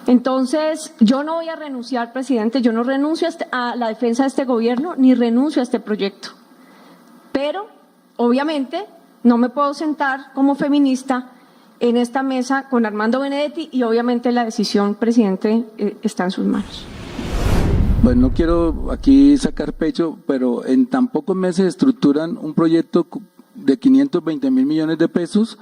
Entonces, yo no voy a renunciar, presidente, yo no renuncio a la defensa de este gobierno, ni renuncio a este proyecto. Pero, obviamente, no me puedo sentar como feminista en esta mesa con Armando Benedetti y obviamente la decisión, presidente, está en sus manos. Pues no quiero aquí sacar pecho, pero en tan pocos meses estructuran un proyecto de 520.000 millones de pesos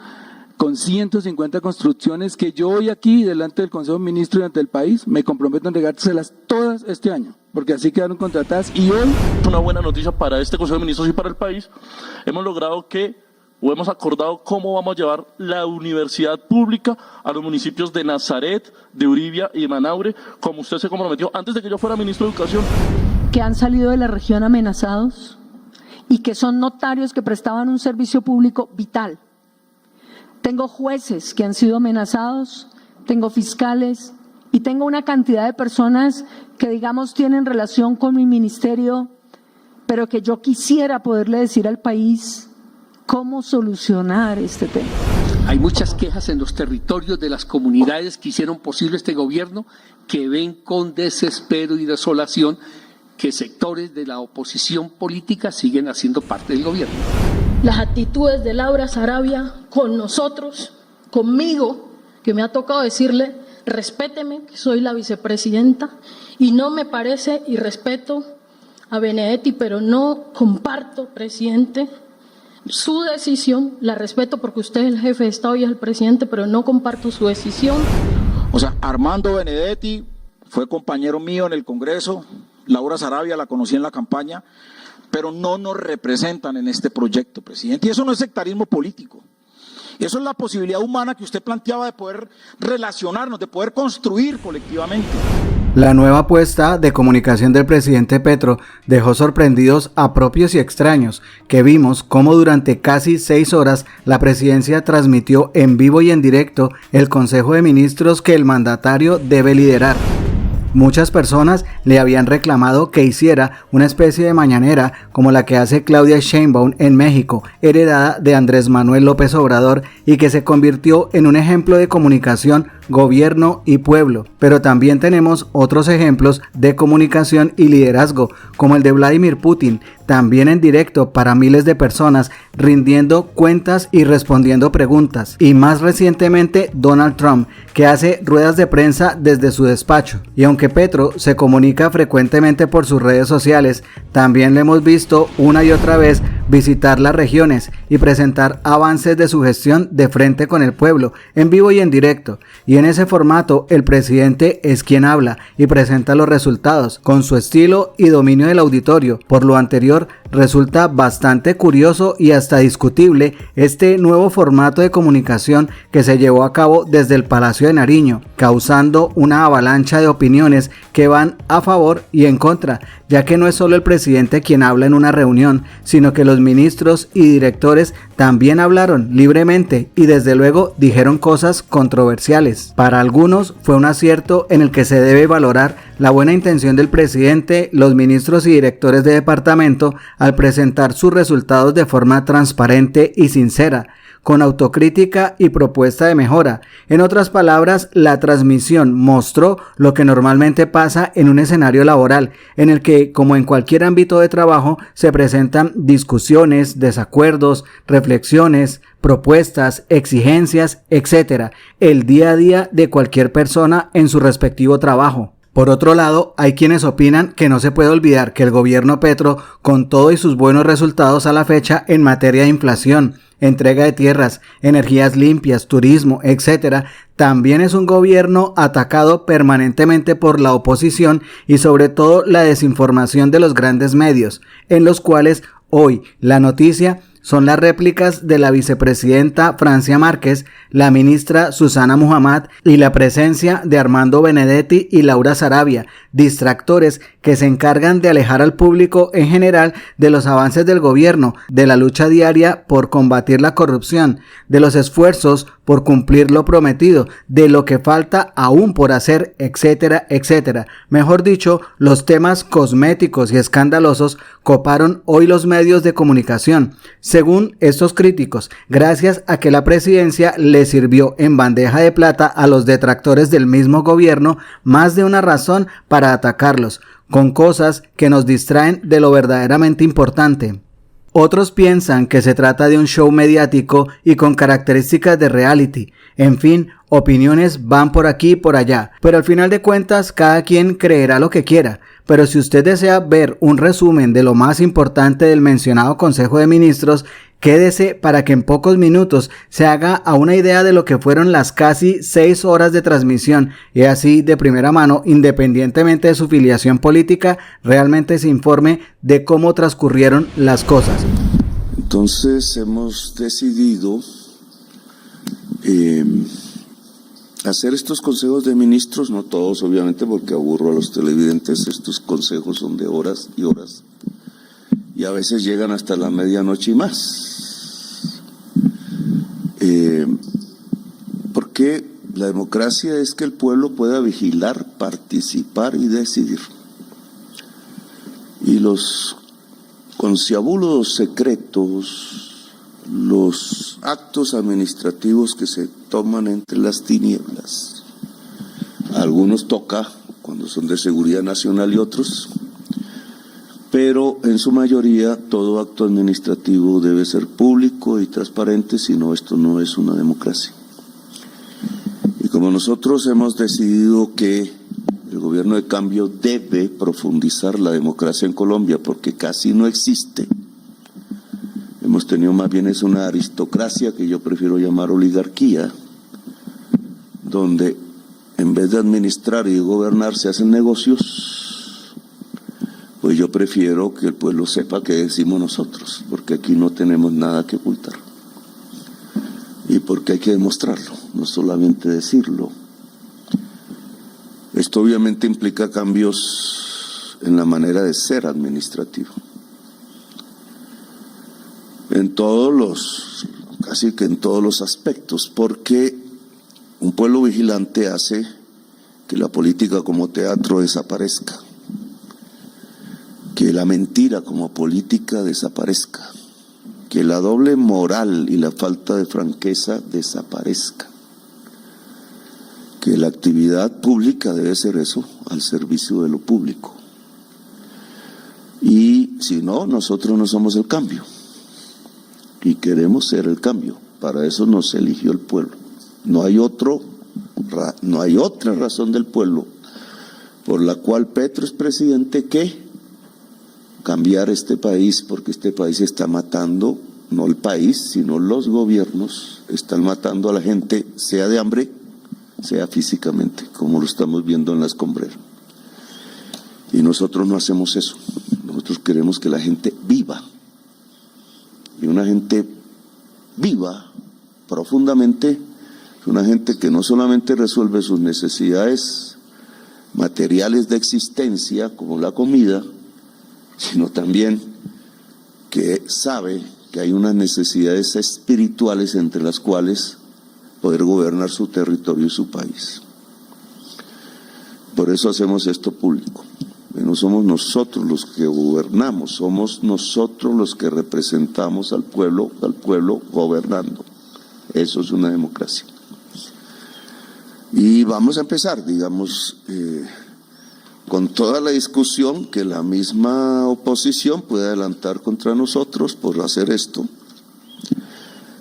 con 150 construcciones que yo hoy aquí, delante del Consejo de Ministros y ante el país, me comprometo a entregárselas todas este año, porque así quedaron contratadas. Y hoy, una buena noticia para este Consejo de Ministros y para el país, hemos acordado cómo vamos a llevar la universidad pública a los municipios de Nazaret, de Uribia y de Manaure, como usted se comprometió antes de que yo fuera ministro de Educación. Que han salido de la región amenazados y que son notarios que prestaban un servicio público vital. Tengo jueces que han sido amenazados, tengo fiscales y tengo una cantidad de personas que, digamos, tienen relación con mi ministerio, pero que yo quisiera poderle decir al país cómo solucionar este tema. Hay muchas quejas en los territorios de las comunidades que hicieron posible este gobierno, que ven con desespero y desolación que sectores de la oposición política siguen haciendo parte del gobierno. Las actitudes de Laura Sarabia con nosotros, conmigo, que me ha tocado decirle, respéteme, que soy la vicepresidenta, y no me parece, y respeto a Benedetti, pero no comparto, presidente, su decisión, la respeto porque usted es el jefe de Estado y es el presidente, pero no comparto su decisión. O sea, Armando Benedetti fue compañero mío en el Congreso, Laura Sarabia la conocí en la campaña, pero no nos representan en este proyecto, presidente. Y eso no es sectarismo político. Eso es la posibilidad humana que usted planteaba de poder relacionarnos, de poder construir colectivamente. La nueva apuesta de comunicación del presidente Petro dejó sorprendidos a propios y extraños, que vimos cómo durante casi 6 horas la presidencia transmitió en vivo y en directo el Consejo de Ministros que el mandatario debe liderar. Muchas personas le habían reclamado que hiciera una especie de mañanera como la que hace Claudia Sheinbaum en México, heredada de Andrés Manuel López Obrador y que se convirtió en un ejemplo de comunicación, gobierno y pueblo. Pero también tenemos otros ejemplos de comunicación y liderazgo, como el de Vladimir Putin, también en directo para miles de personas, rindiendo cuentas y respondiendo preguntas. Y más recientemente Donald Trump, que hace ruedas de prensa desde su despacho. Y aunque Petro se comunica frecuentemente por sus redes sociales, también le hemos visto una y otra vez visitar las regiones y presentar avances de su gestión de frente con el pueblo, en vivo y en directo. Y en ese formato el presidente es quien habla y presenta los resultados, con su estilo y dominio del auditorio. Por lo anterior, resulta bastante curioso y hasta discutible este nuevo formato de comunicación que se llevó a cabo desde el Palacio de Nariño, causando una avalancha de opiniones que van a favor y en contra, ya que no es solo el presidente quien habla en una reunión, sino que los ministros y directores también hablaron libremente y desde luego dijeron cosas controversiales. Para algunos fue un acierto en el que se debe valorar la buena intención del presidente, los ministros y directores de departamento al presentar sus resultados de forma transparente y sincera, con autocrítica y propuesta de mejora. En otras palabras, la transmisión mostró lo que normalmente pasa en un escenario laboral, en el que, como en cualquier ámbito de trabajo, se presentan discusiones, desacuerdos, reflexiones, propuestas, exigencias, etc. El día a día de cualquier persona en su respectivo trabajo. Por otro lado, hay quienes opinan que no se puede olvidar que el gobierno Petro, con todo y sus buenos resultados a la fecha en materia de inflación, entrega de tierras, energías limpias, turismo, etc., también es un gobierno atacado permanentemente por la oposición y sobre todo la desinformación de los grandes medios, en los cuales hoy la noticia son las réplicas de la vicepresidenta Francia Márquez, la ministra Susana Muhammad y la presencia de Armando Benedetti y Laura Sarabia, distractores que se encargan de alejar al público en general de los avances del gobierno, de la lucha diaria por combatir la corrupción, de los esfuerzos por cumplir lo prometido, de lo que falta aún por hacer, etcétera, etcétera. Mejor dicho, los temas cosméticos y escandalosos coparon hoy los medios de comunicación. Según estos críticos, gracias a que la presidencia le sirvió en bandeja de plata a los detractores del mismo gobierno más de una razón para atacarlos, con cosas que nos distraen de lo verdaderamente importante. Otros piensan que se trata de un show mediático y con características de reality. En fin, opiniones van por aquí y por allá, pero al final de cuentas cada quien creerá lo que quiera. Pero si usted desea ver un resumen de lo más importante del mencionado Consejo de Ministros, quédese para que en pocos minutos se haga a una idea de lo que fueron las casi 6 horas de transmisión y así de primera mano, independientemente de su filiación política, realmente se informe de cómo transcurrieron las cosas. Entonces hemos decidido hacer estos consejos de ministros, no todos obviamente porque aburro a los televidentes, estos consejos son de horas y horas y a veces llegan hasta la medianoche y más. Porque la democracia es que el pueblo pueda vigilar, participar y decidir. Y los conciliábulos secretos, los actos administrativos que se toman entre las tinieblas, a algunos toca cuando son de seguridad nacional y otros, pero en su mayoría todo acto administrativo debe ser público y transparente, si no esto no es una democracia. Y como nosotros hemos decidido que el gobierno de cambio debe profundizar la democracia en Colombia porque casi no existe, hemos tenido más bien es una aristocracia que yo prefiero llamar oligarquía, donde en vez de administrar y gobernar se hacen negocios. Pues yo prefiero que el pueblo sepa qué decimos nosotros, porque aquí no tenemos nada que ocultar. Y porque hay que demostrarlo, no solamente decirlo. Esto obviamente implica cambios en la manera de ser administrativo. Casi que en todos los aspectos, porque un pueblo vigilante hace que la política como teatro desaparezca, que la mentira como política desaparezca, que la doble moral y la falta de franqueza desaparezca, que la actividad pública debe ser eso, al servicio de lo público. Y si no, nosotros no somos el cambio, y queremos ser el cambio, para eso nos eligió el pueblo. No hay otra razón del pueblo por la cual Petro es presidente que cambiar este país, porque este país está matando, no el país, sino los gobiernos, están matando a la gente, sea de hambre, sea físicamente, como lo estamos viendo en la escombrera. Y nosotros no hacemos eso, nosotros queremos que la gente viva, y una gente viva profundamente, es una gente que no solamente resuelve sus necesidades materiales de existencia, como la comida, sino también que sabe que hay unas necesidades espirituales entre las cuales poder gobernar su territorio y su país. Por eso hacemos esto público. No somos nosotros los que gobernamos, somos nosotros los que representamos al pueblo gobernando. Eso es una democracia. Y vamos a empezar, digamos, con toda la discusión que la misma oposición puede adelantar contra nosotros por hacer esto,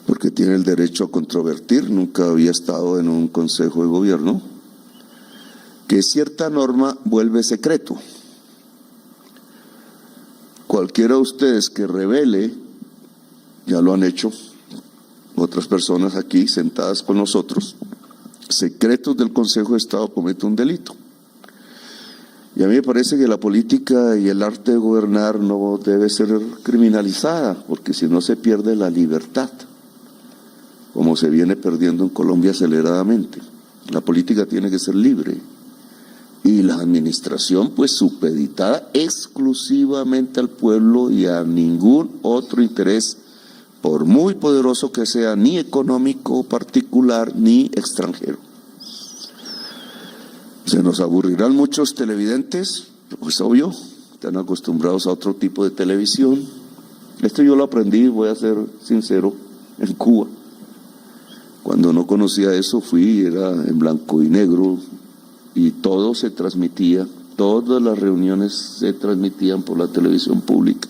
porque tiene el derecho a controvertir, nunca había estado en un consejo de gobierno, que cierta norma vuelve secreto. Cualquiera de ustedes que revele, ya lo han hecho otras personas aquí sentadas con nosotros, secretos del Consejo de Estado, comete un delito. Y a mí me parece que la política y el arte de gobernar no debe ser criminalizada, porque si no se pierde la libertad, como se viene perdiendo en Colombia aceleradamente. La política tiene que ser libre, y la administración pues supeditada exclusivamente al pueblo y a ningún otro interés, por muy poderoso que sea, ni económico particular ni extranjero. Se nos aburrirán muchos televidentes, pues obvio, están acostumbrados a otro tipo de televisión. Esto yo lo aprendí, voy a ser sincero, en Cuba. Cuando no conocía eso era en blanco y negro y todo se transmitía, todas las reuniones se transmitían por la televisión pública.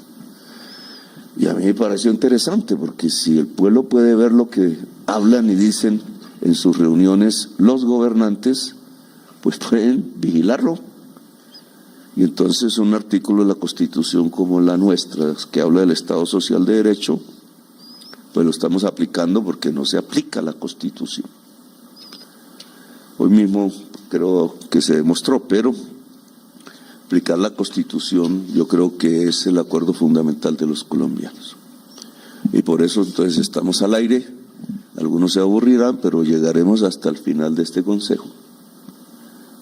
Y a mí me pareció interesante porque si el pueblo puede ver lo que hablan y dicen en sus reuniones los gobernantes, pues pueden vigilarlo. Y entonces un artículo de la Constitución como la nuestra, que habla del Estado Social de Derecho, pues lo estamos aplicando porque no se aplica la Constitución. Hoy mismo creo que se demostró, pero aplicar la Constitución yo creo que es el acuerdo fundamental de los colombianos. Y por eso entonces estamos al aire, algunos se aburrirán, pero llegaremos hasta el final de este consejo,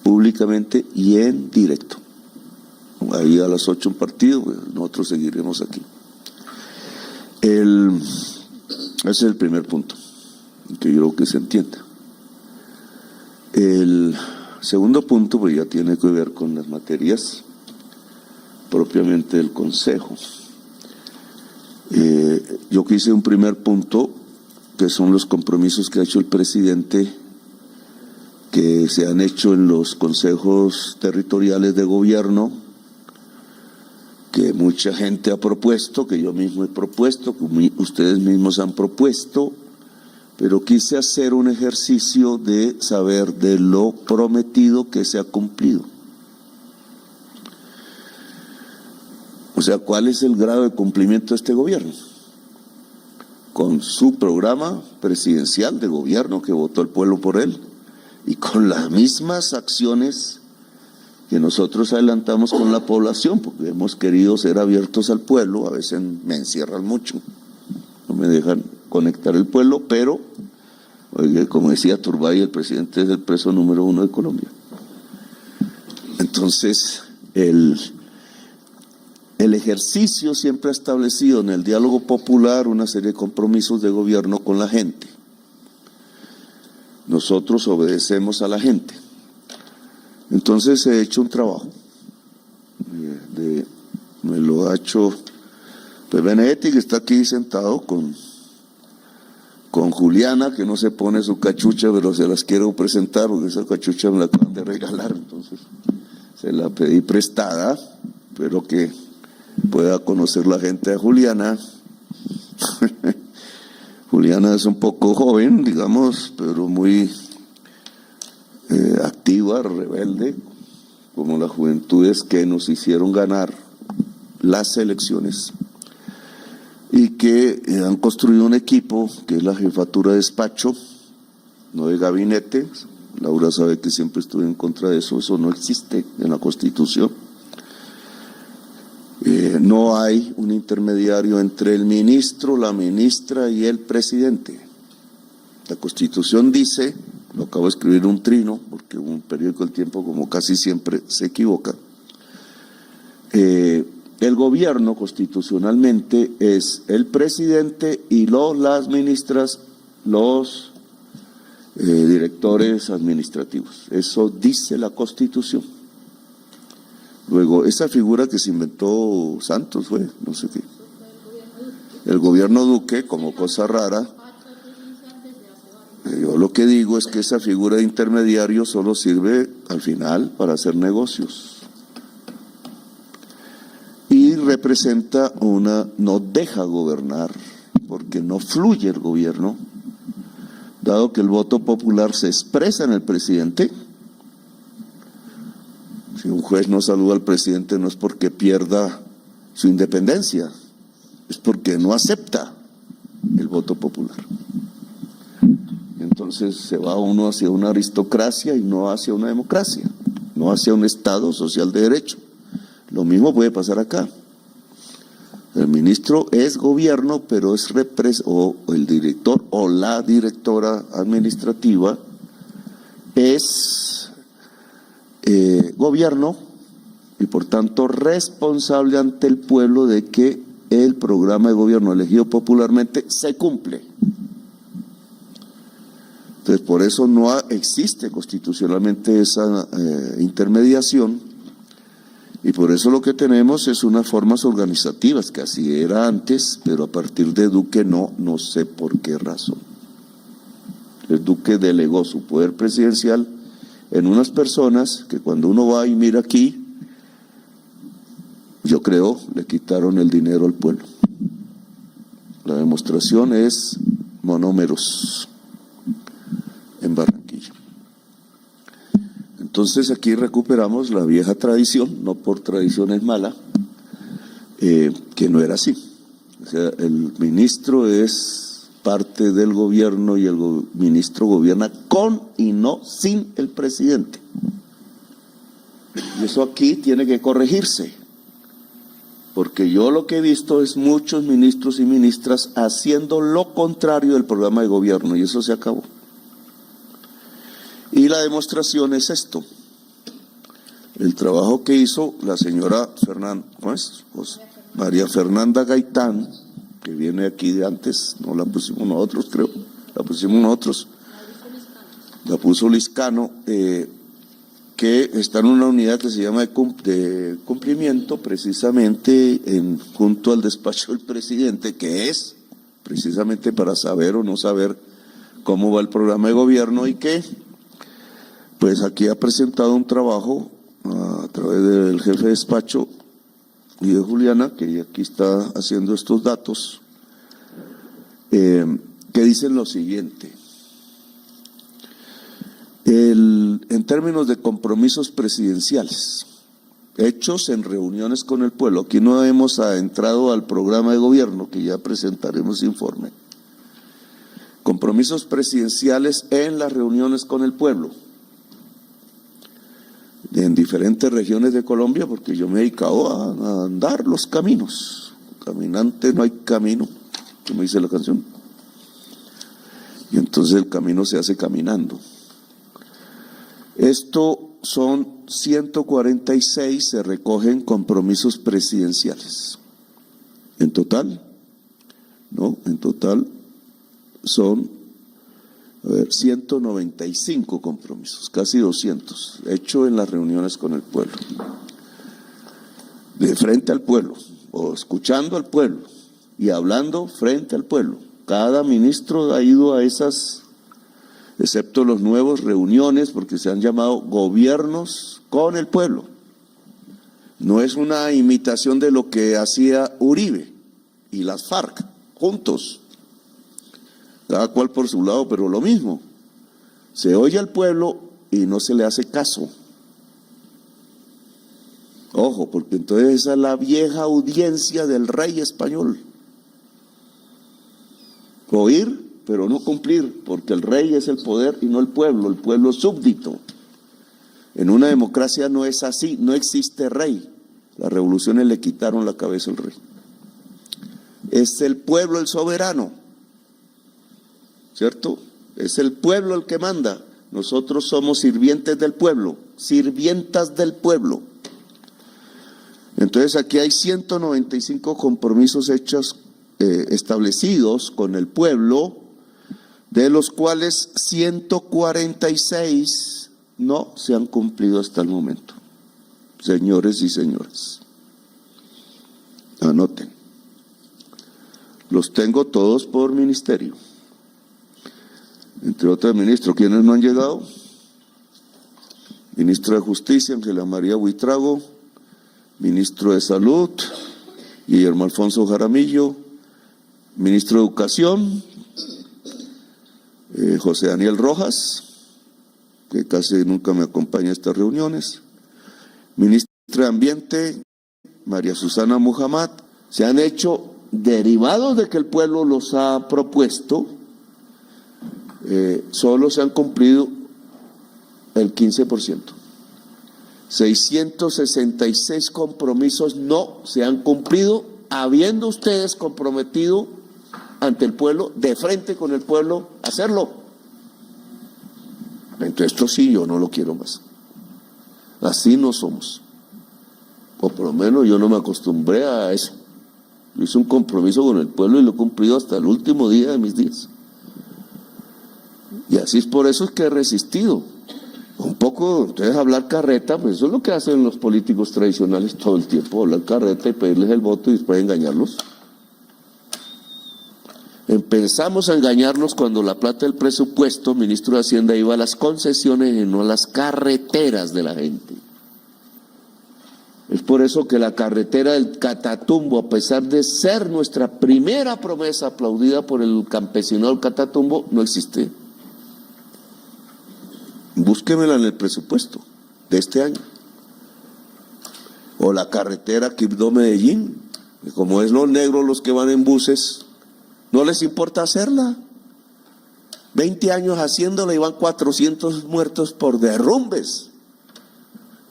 públicamente y en directo. Ahí a las 8 un partido, pues nosotros seguiremos aquí. Ese es el primer punto, que yo creo que se entienda. El segundo punto pues ya tiene que ver con las materias propiamente del Consejo. Yo quise un primer punto, que son los compromisos que ha hecho el presidente, que se han hecho en los consejos territoriales de gobierno, que mucha gente ha propuesto, que yo mismo he propuesto, que ustedes mismos han propuesto, pero quise hacer un ejercicio de saber de lo prometido que se ha cumplido. O sea, ¿cuál es el grado de cumplimiento de este gobierno? Con su programa presidencial de gobierno que votó el pueblo por él y con las mismas acciones que nosotros adelantamos con la población, porque hemos querido ser abiertos al pueblo. A veces me encierran mucho, no me dejan conectar el pueblo, pero, oye, como decía Turbay, el presidente es el preso número 1 de Colombia. Entonces, el ejercicio siempre ha establecido en el diálogo popular una serie de compromisos de gobierno con la gente. Nosotros obedecemos a la gente. Entonces he hecho un trabajo, me lo ha hecho pues Benedetti, que está aquí sentado con Juliana, que no se pone su cachucha, pero se las quiero presentar porque esa cachucha me la acaban de regalar, entonces se la pedí prestada, espero que pueda conocer la gente a Juliana. Juliana es un poco joven, digamos, pero muy activa, rebelde, como las juventudes que nos hicieron ganar las elecciones y que han construido un equipo que es la jefatura de despacho, no de gabinete. Laura sabe que siempre estuve en contra de eso, eso no existe en la Constitución. No hay un intermediario entre el ministro, la ministra y el presidente. La Constitución dice, lo acabo de escribir un trino, porque un periódico El Tiempo, como casi siempre, se equivoca. El gobierno constitucionalmente es el presidente y las ministras, los directores administrativos. Eso dice la Constitución. Luego, esa figura que se inventó Santos fue, no sé qué. El gobierno Duque, como cosa rara. Yo lo que digo es que esa figura de intermediario solo sirve al final para hacer negocios. Y representa no deja gobernar, porque no fluye el gobierno, dado que el voto popular se expresa en el presidente. Si un juez no saluda al presidente no es porque pierda su independencia, es porque no acepta el voto popular. Entonces se va uno hacia una aristocracia y no hacia una democracia, no hacia un Estado social de derecho. Lo mismo puede pasar acá. El ministro es gobierno, pero es o el director o la directora administrativa es gobierno y por tanto responsable ante el pueblo de que el programa de gobierno elegido popularmente se cumple. Entonces, por eso no existe constitucionalmente esa intermediación, y por eso lo que tenemos es unas formas organizativas, que así era antes, pero a partir de Duque no sé por qué razón. El Duque delegó su poder presidencial en unas personas que cuando uno va y mira aquí, yo creo, le quitaron el dinero al pueblo. La demostración es monómeros en Barranquilla. Entonces aquí recuperamos la vieja tradición, no por tradición es mala, que no era así. O sea, el ministro es parte del gobierno y el ministro gobierna con y no sin el presidente. Y eso aquí tiene que corregirse. Porque yo lo que he visto es muchos ministros y ministras haciendo lo contrario del programa de gobierno, y eso se acabó. Y la demostración es esto. El trabajo que hizo la señora María Fernanda Gaitán, que viene aquí de antes, no la pusimos nosotros, creo, la pusimos nosotros, la puso Liscano, que está en una unidad que se llama de cumplimiento, precisamente junto al despacho del presidente, que es precisamente para saber o no saber cómo va el programa de gobierno, y que pues aquí ha presentado un trabajo a través del jefe de despacho y de Juliana, que aquí está haciendo estos datos, que dicen lo siguiente. En términos de compromisos presidenciales, hechos en reuniones con el pueblo, aquí no hemos entrado al programa de gobierno, que ya presentaremos informe. Compromisos presidenciales en las reuniones con el pueblo, en diferentes regiones de Colombia, porque yo me he dedicado a andar los caminos. Caminante no hay camino, como dice la canción. Y entonces el camino se hace caminando. Esto son 146, se recogen compromisos presidenciales. En total, ¿no? En total son 195 compromisos, casi 200, hecho en las reuniones con el pueblo. De frente al pueblo, o escuchando al pueblo y hablando frente al pueblo. Cada ministro ha ido a esas, excepto los nuevos, reuniones, porque se han llamado gobiernos con el pueblo. No es una imitación de lo que hacía Uribe y las FARC juntos, cada cual por su lado, pero lo mismo. Se oye al pueblo y no se le hace caso. Ojo, porque entonces esa es la vieja audiencia del rey español. Oír, pero no cumplir, porque el rey es el poder y no el pueblo súbdito. En una democracia no es así, no existe rey. Las revoluciones le quitaron la cabeza al rey. Es el pueblo el soberano, ¿cierto? Es el pueblo el que manda. Nosotros somos sirvientes del pueblo, sirvientas del pueblo. Entonces aquí hay 195 compromisos hechos, establecidos con el pueblo, de los cuales 146 no se han cumplido hasta el momento. Señores y señoras, anoten. Los tengo todos por ministerio. Entre otros ministros, ¿quiénes no han llegado? Ministro de Justicia, Ángela María Buitrago. Ministro de Salud, Guillermo Alfonso Jaramillo. Ministro de Educación, José Daniel Rojas, que casi nunca me acompaña a estas reuniones. Ministra de Ambiente, María Susana Muhammad. Se han hecho derivados de que el pueblo los ha propuesto, solo se han cumplido el 15%. 666 compromisos no se han cumplido, habiendo ustedes comprometido ante el pueblo, de frente con el pueblo, hacerlo. Entonces esto sí, yo no lo quiero más. Así no somos. O por lo menos yo no me acostumbré a eso. Yo hice un compromiso con el pueblo y lo he cumplido hasta el último día de mis días. Y así es por eso es que he resistido. Un poco, ustedes hablar carreta, pues eso es lo que hacen los políticos tradicionales todo el tiempo, hablar carreta y pedirles el voto y después engañarlos. Empezamos a engañarnos cuando la plata del presupuesto, ministro de Hacienda, iba a las concesiones y no a las carreteras de la gente. Es por eso que la carretera del Catatumbo, a pesar de ser nuestra primera promesa aplaudida por el campesinado del Catatumbo, no existe. Búsquemela en el presupuesto de este año. O la carretera Quibdó-Medellín, que como es los negros los que van en buses, no les importa hacerla. 20 años haciéndola y van 400 muertos por derrumbes.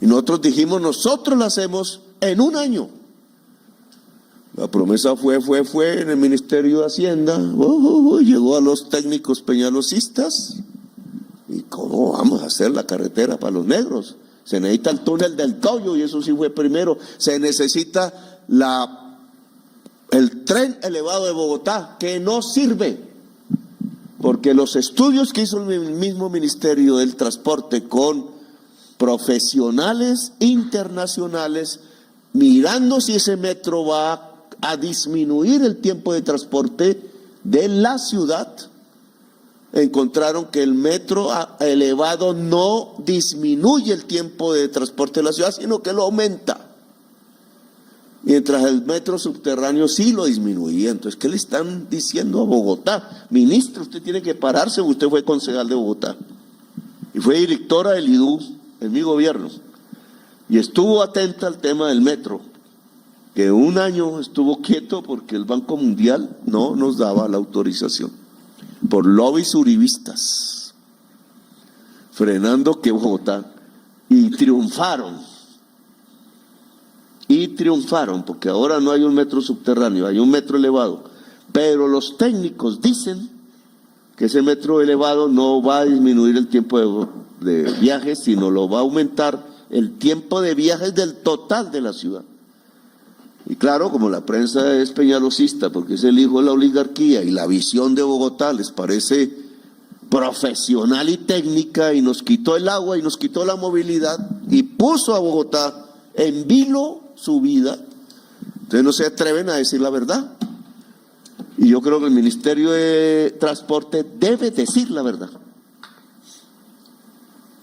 Y nosotros dijimos, nosotros la hacemos en un año. La promesa fue en el Ministerio de Hacienda. Llegó a los técnicos peñalosistas. ¿Y cómo vamos a hacer la carretera para los negros? Se necesita el túnel del Toyo y eso sí fue primero. Se necesita el tren elevado de Bogotá, que no sirve. Porque los estudios que hizo el mismo Ministerio del Transporte con profesionales internacionales, mirando si ese metro va a disminuir el tiempo de transporte de la ciudad, encontraron que el metro elevado no disminuye el tiempo de transporte de la ciudad, sino que lo aumenta. Mientras el metro subterráneo sí lo disminuía. Entonces, ¿qué le están diciendo a Bogotá? Ministro, usted tiene que pararse, usted fue concejal de Bogotá y fue directora del IDU en mi gobierno y estuvo atenta al tema del metro, que un año estuvo quieto porque el Banco Mundial no nos daba la autorización por lobbies uribistas, frenando que Bogotá, y triunfaron, porque ahora no hay un metro subterráneo, hay un metro elevado, pero los técnicos dicen que ese metro elevado no va a disminuir el tiempo de viajes, sino lo va a aumentar el tiempo de viajes del total de la ciudad. Y claro, como la prensa es peñalosista, porque es el hijo de la oligarquía y la visión de Bogotá les parece profesional y técnica, y nos quitó el agua y nos quitó la movilidad y puso a Bogotá en vilo su vida, entonces no se atreven a decir la verdad. Y yo creo que el Ministerio de Transporte debe decir la verdad.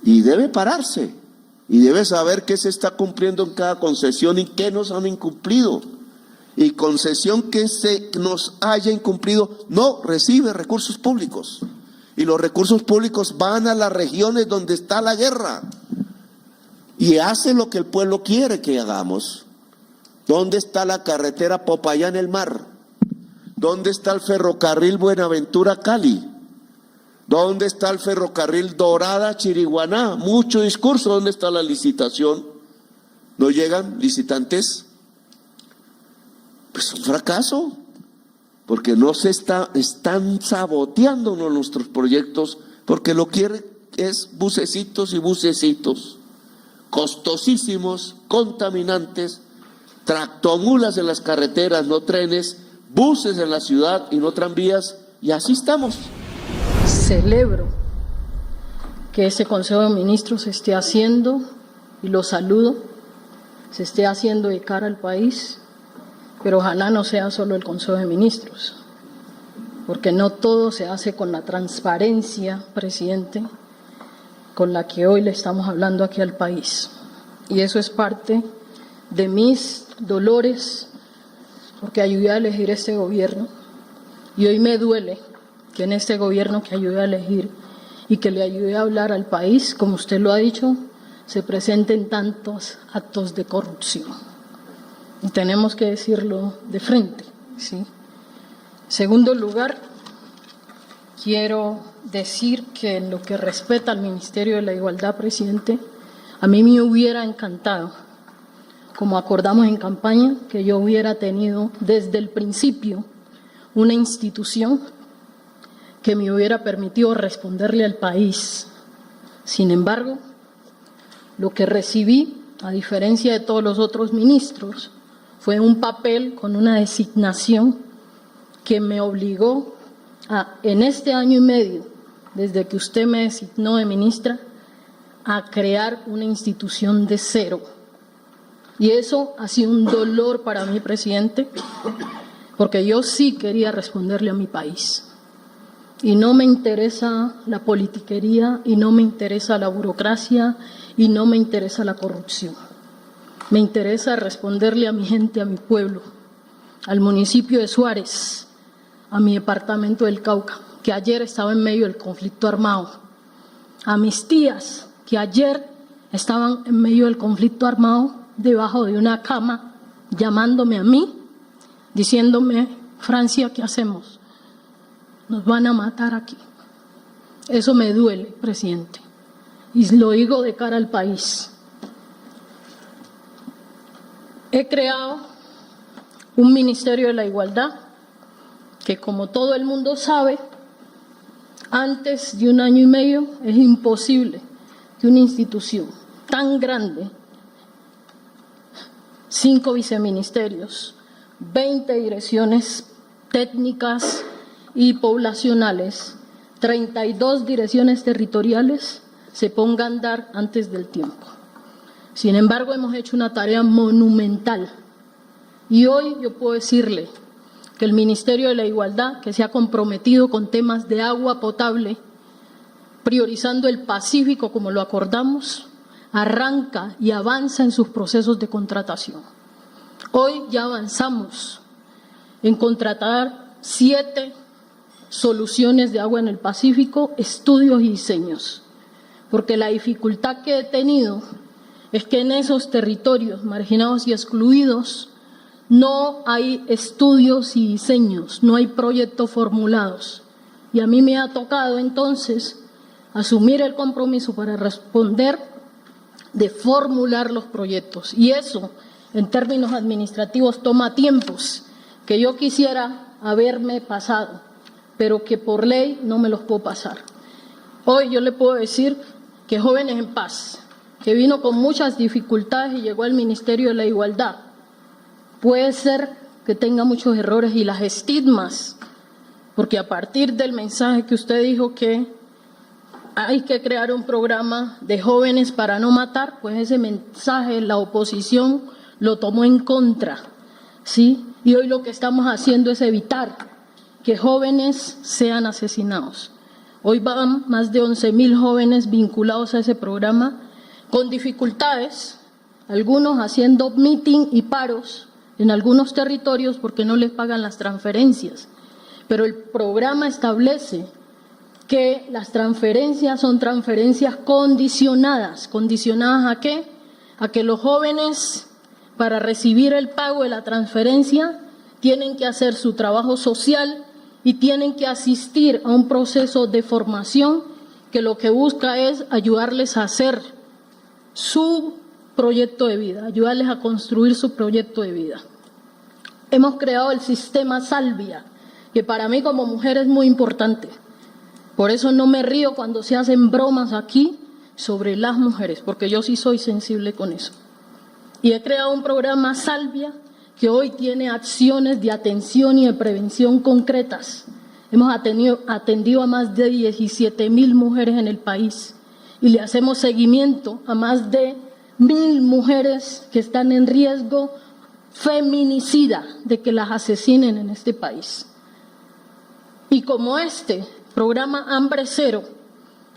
Y debe pararse. Y debe saber qué se está cumpliendo en cada concesión y qué nos han incumplido. Y concesión que se nos haya incumplido no recibe recursos públicos. Y los recursos públicos van a las regiones donde está la guerra. Y hace lo que el pueblo quiere que hagamos. ¿Dónde está la carretera Popayán el Mar? ¿Dónde está el ferrocarril Buenaventura-Cali? ¿Dónde está el ferrocarril Dorada-Chiriguaná? Mucho discurso. ¿Dónde está la licitación? ¿No llegan licitantes? Pues un fracaso, porque no se están saboteando nuestros proyectos, porque lo quieren es bucecitos y bucecitos, costosísimos, contaminantes, tractomulas en las carreteras, no trenes, buses en la ciudad y no tranvías, y así estamos. Celebro que ese Consejo de Ministros se esté haciendo, y lo saludo, se esté haciendo de cara al país, pero ojalá no sea solo el Consejo de Ministros, porque no todo se hace con la transparencia, presidente, con la que hoy le estamos hablando aquí al país. Y eso es parte de mis dolores, porque ayudé a elegir este gobierno, y hoy me duele que en este gobierno que ayudé a elegir y que le ayudé a hablar al país, como usted lo ha dicho, se presenten tantos actos de corrupción. Y tenemos que decirlo de frente, ¿sí? En segundo lugar, quiero decir que en lo que respecta al Ministerio de la Igualdad, presidente, a mí me hubiera encantado, como acordamos en campaña, que yo hubiera tenido desde el principio una institución que me hubiera permitido responderle al país. Sin embargo, lo que recibí, a diferencia de todos los otros ministros, fue un papel con una designación que me obligó a, en este año y medio, desde que usted me designó de ministra, a crear una institución de cero. Y eso ha sido un dolor para mí, presidente, porque yo sí quería responderle a mi país. Y no me interesa la politiquería, y no me interesa la burocracia, y no me interesa la corrupción. Me interesa responderle a mi gente, a mi pueblo, al municipio de Suárez, a mi departamento del Cauca, que ayer estaba en medio del conflicto armado, a mis tías, que ayer estaban en medio del conflicto armado, debajo de una cama, llamándome a mí, diciéndome: Francia, ¿qué hacemos? Nos van a matar aquí. Eso me duele, presidente, y lo digo de cara al país. He creado un Ministerio de la Igualdad que, como todo el mundo sabe, antes de un año y medio es imposible que una institución tan grande, 5 viceministerios, 20 direcciones técnicas y poblacionales, 32 direcciones territoriales, se ponga a andar antes del tiempo. Sin embargo, hemos hecho una tarea monumental. Y hoy yo puedo decirle que el Ministerio de la Igualdad, que se ha comprometido con temas de agua potable, priorizando el Pacífico como lo acordamos, arranca y avanza en sus procesos de contratación. Hoy ya avanzamos en contratar 7 soluciones de agua en el Pacífico, estudios y diseños, porque la dificultad que he tenido es que en esos territorios marginados y excluidos no hay estudios y diseños, no hay proyectos formulados. Y a mí me ha tocado entonces asumir el compromiso para responder de formular los proyectos. Y eso, en términos administrativos, toma tiempos que yo quisiera haberme pasado, pero que por ley no me los puedo pasar. Hoy yo le puedo decir que Jóvenes en Paz, que vino con muchas dificultades y llegó al Ministerio de la Igualdad, puede ser que tenga muchos errores y las estigmas, porque a partir del mensaje que usted dijo que hay que crear un programa de jóvenes para no matar, pues ese mensaje la oposición lo tomó en contra, ¿sí? Y hoy lo que estamos haciendo es evitar que jóvenes sean asesinados. Hoy van más de 11.000 jóvenes vinculados a ese programa, con dificultades, algunos haciendo meeting y paros en algunos territorios porque no les pagan las transferencias. Pero el programa establece que las transferencias son transferencias condicionadas. ¿Condicionadas a qué? A que los jóvenes, para recibir el pago de la transferencia, tienen que hacer su trabajo social y tienen que asistir a un proceso de formación que lo que busca es ayudarles a hacer su proyecto de vida, ayudarles a construir su proyecto de vida. Hemos creado el sistema Salvia, que para mí como mujer es muy importante. Por eso no me río cuando se hacen bromas aquí sobre las mujeres, porque yo sí soy sensible con eso. Y he creado un programa Salvia que hoy tiene acciones de atención y de prevención concretas. Hemos atendido a más de 17.000 mujeres en el país y le hacemos seguimiento a más de 1.000 mujeres que están en riesgo feminicida de que las asesinen en este país. Y como este programa Hambre Cero,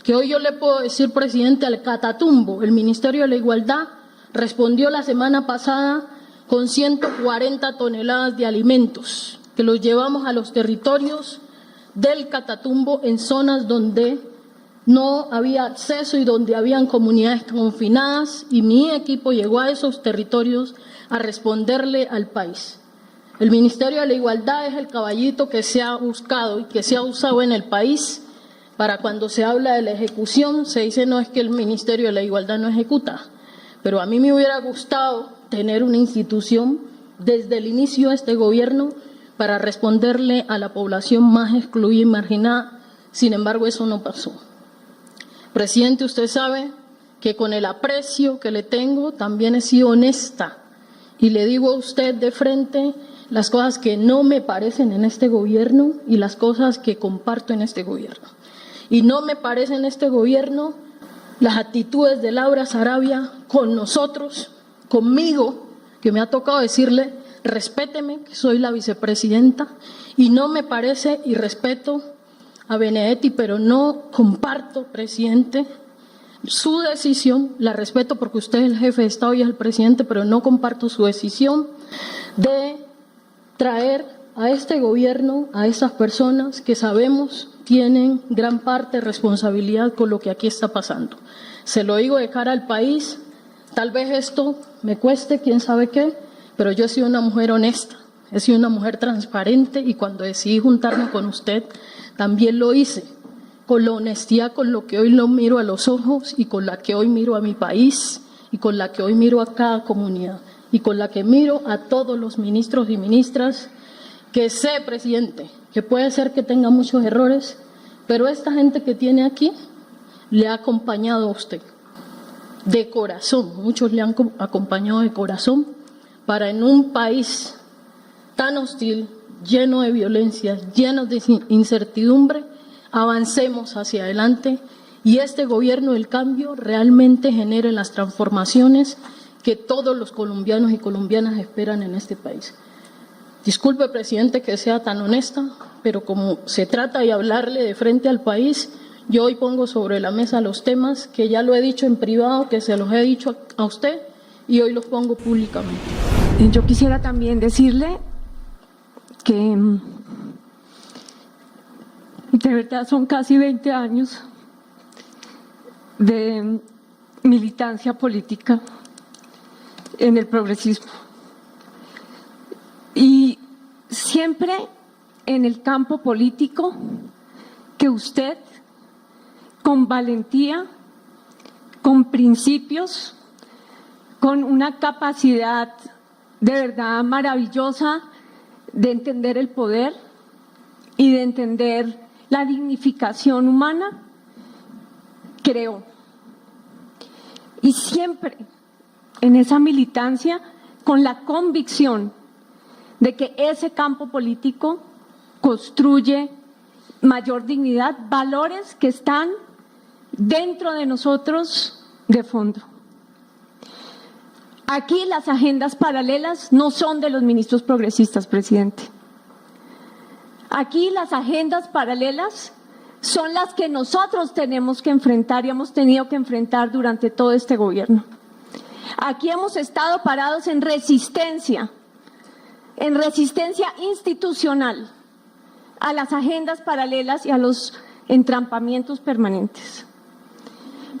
que hoy yo le puedo decir, presidente, al Catatumbo, el Ministerio de la Igualdad respondió la semana pasada con 140 toneladas de alimentos, que los llevamos a los territorios del Catatumbo en zonas donde no había acceso y donde habían comunidades confinadas, y mi equipo llegó a esos territorios a responderle al país. El Ministerio de la Igualdad es el caballito que se ha buscado y que se ha usado en el país para cuando se habla de la ejecución, se dice no es que el Ministerio de la Igualdad no ejecuta, pero a mí me hubiera gustado tener una institución desde el inicio de este gobierno para responderle a la población más excluida y marginada. Sin embargo, eso no pasó. Presidente, usted sabe que con el aprecio que le tengo también he sido honesta y le digo a usted de frente las cosas que no me parecen en este gobierno y las cosas que comparto en este gobierno. Y no me parecen en este gobierno las actitudes de Laura Sarabia con nosotros, conmigo, que me ha tocado decirle, respéteme, que soy la vicepresidenta, y no me parece, y respeto a Benedetti, pero no comparto, presidente, su decisión, la respeto porque usted es el jefe de Estado y es el presidente, pero no comparto su decisión de traer a este gobierno a esas personas que sabemos tienen gran parte de responsabilidad con lo que aquí está pasando. Se lo digo de cara al país, tal vez esto me cueste, quién sabe qué, pero yo he sido una mujer honesta, he sido una mujer transparente y cuando decidí juntarme con usted también lo hice con la honestidad con lo que hoy lo miro a los ojos y con la que hoy miro a mi país y con la que hoy miro a cada comunidad y con la que miro a todos los ministros y ministras que sé, presidente, que puede ser que tenga muchos errores, pero esta gente que tiene aquí le ha acompañado a usted de corazón, muchos le han acompañado de corazón para en un país tan hostil, lleno de violencia, lleno de incertidumbre, avancemos hacia adelante y este gobierno del cambio realmente genere las transformaciones que todos los colombianos y colombianas esperan en este país. Disculpe, presidente, que sea tan honesta, pero como se trata de hablarle de frente al país, yo hoy pongo sobre la mesa los temas que ya lo he dicho en privado, que se los he dicho a usted y hoy los pongo públicamente. Yo quisiera también decirle que de verdad son casi 20 años de militancia política en el progresismo. Y siempre en el campo político que usted, con valentía, con principios, con una capacidad de verdad maravillosa de entender el poder y de entender la dignificación humana, creó. Y siempre en esa militancia, con la convicción de que ese campo político construye mayor dignidad, valores que están dentro de nosotros de fondo. Aquí las agendas paralelas no son de los ministros progresistas, presidente. Aquí las agendas paralelas son las que nosotros tenemos que enfrentar y hemos tenido que enfrentar durante todo este gobierno. Aquí hemos estado parados en resistencia institucional a las agendas paralelas y a los entrampamientos permanentes.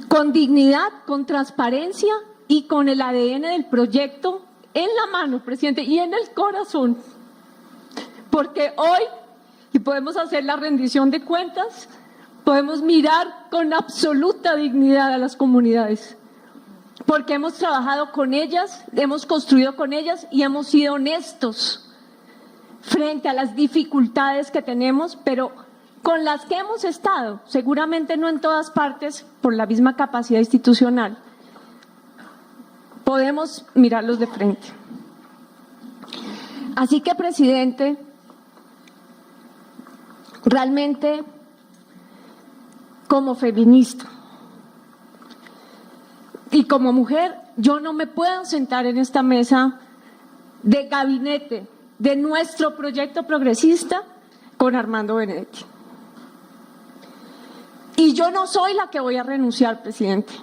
Con dignidad, con transparencia y con el ADN del proyecto en la mano, presidente, y en el corazón. Porque hoy, y podemos hacer la rendición de cuentas, podemos mirar con absoluta dignidad a las comunidades. Porque hemos trabajado con ellas, hemos construido con ellas y hemos sido honestos frente a las dificultades que tenemos, pero con las que hemos estado, seguramente no en todas partes por la misma capacidad institucional, podemos mirarlos de frente. Así que, presidente, realmente como feminista y como mujer, yo no me puedo sentar en esta mesa de gabinete de nuestro proyecto progresista con Armando Benedetti. Y yo no soy la que voy a renunciar, presidente,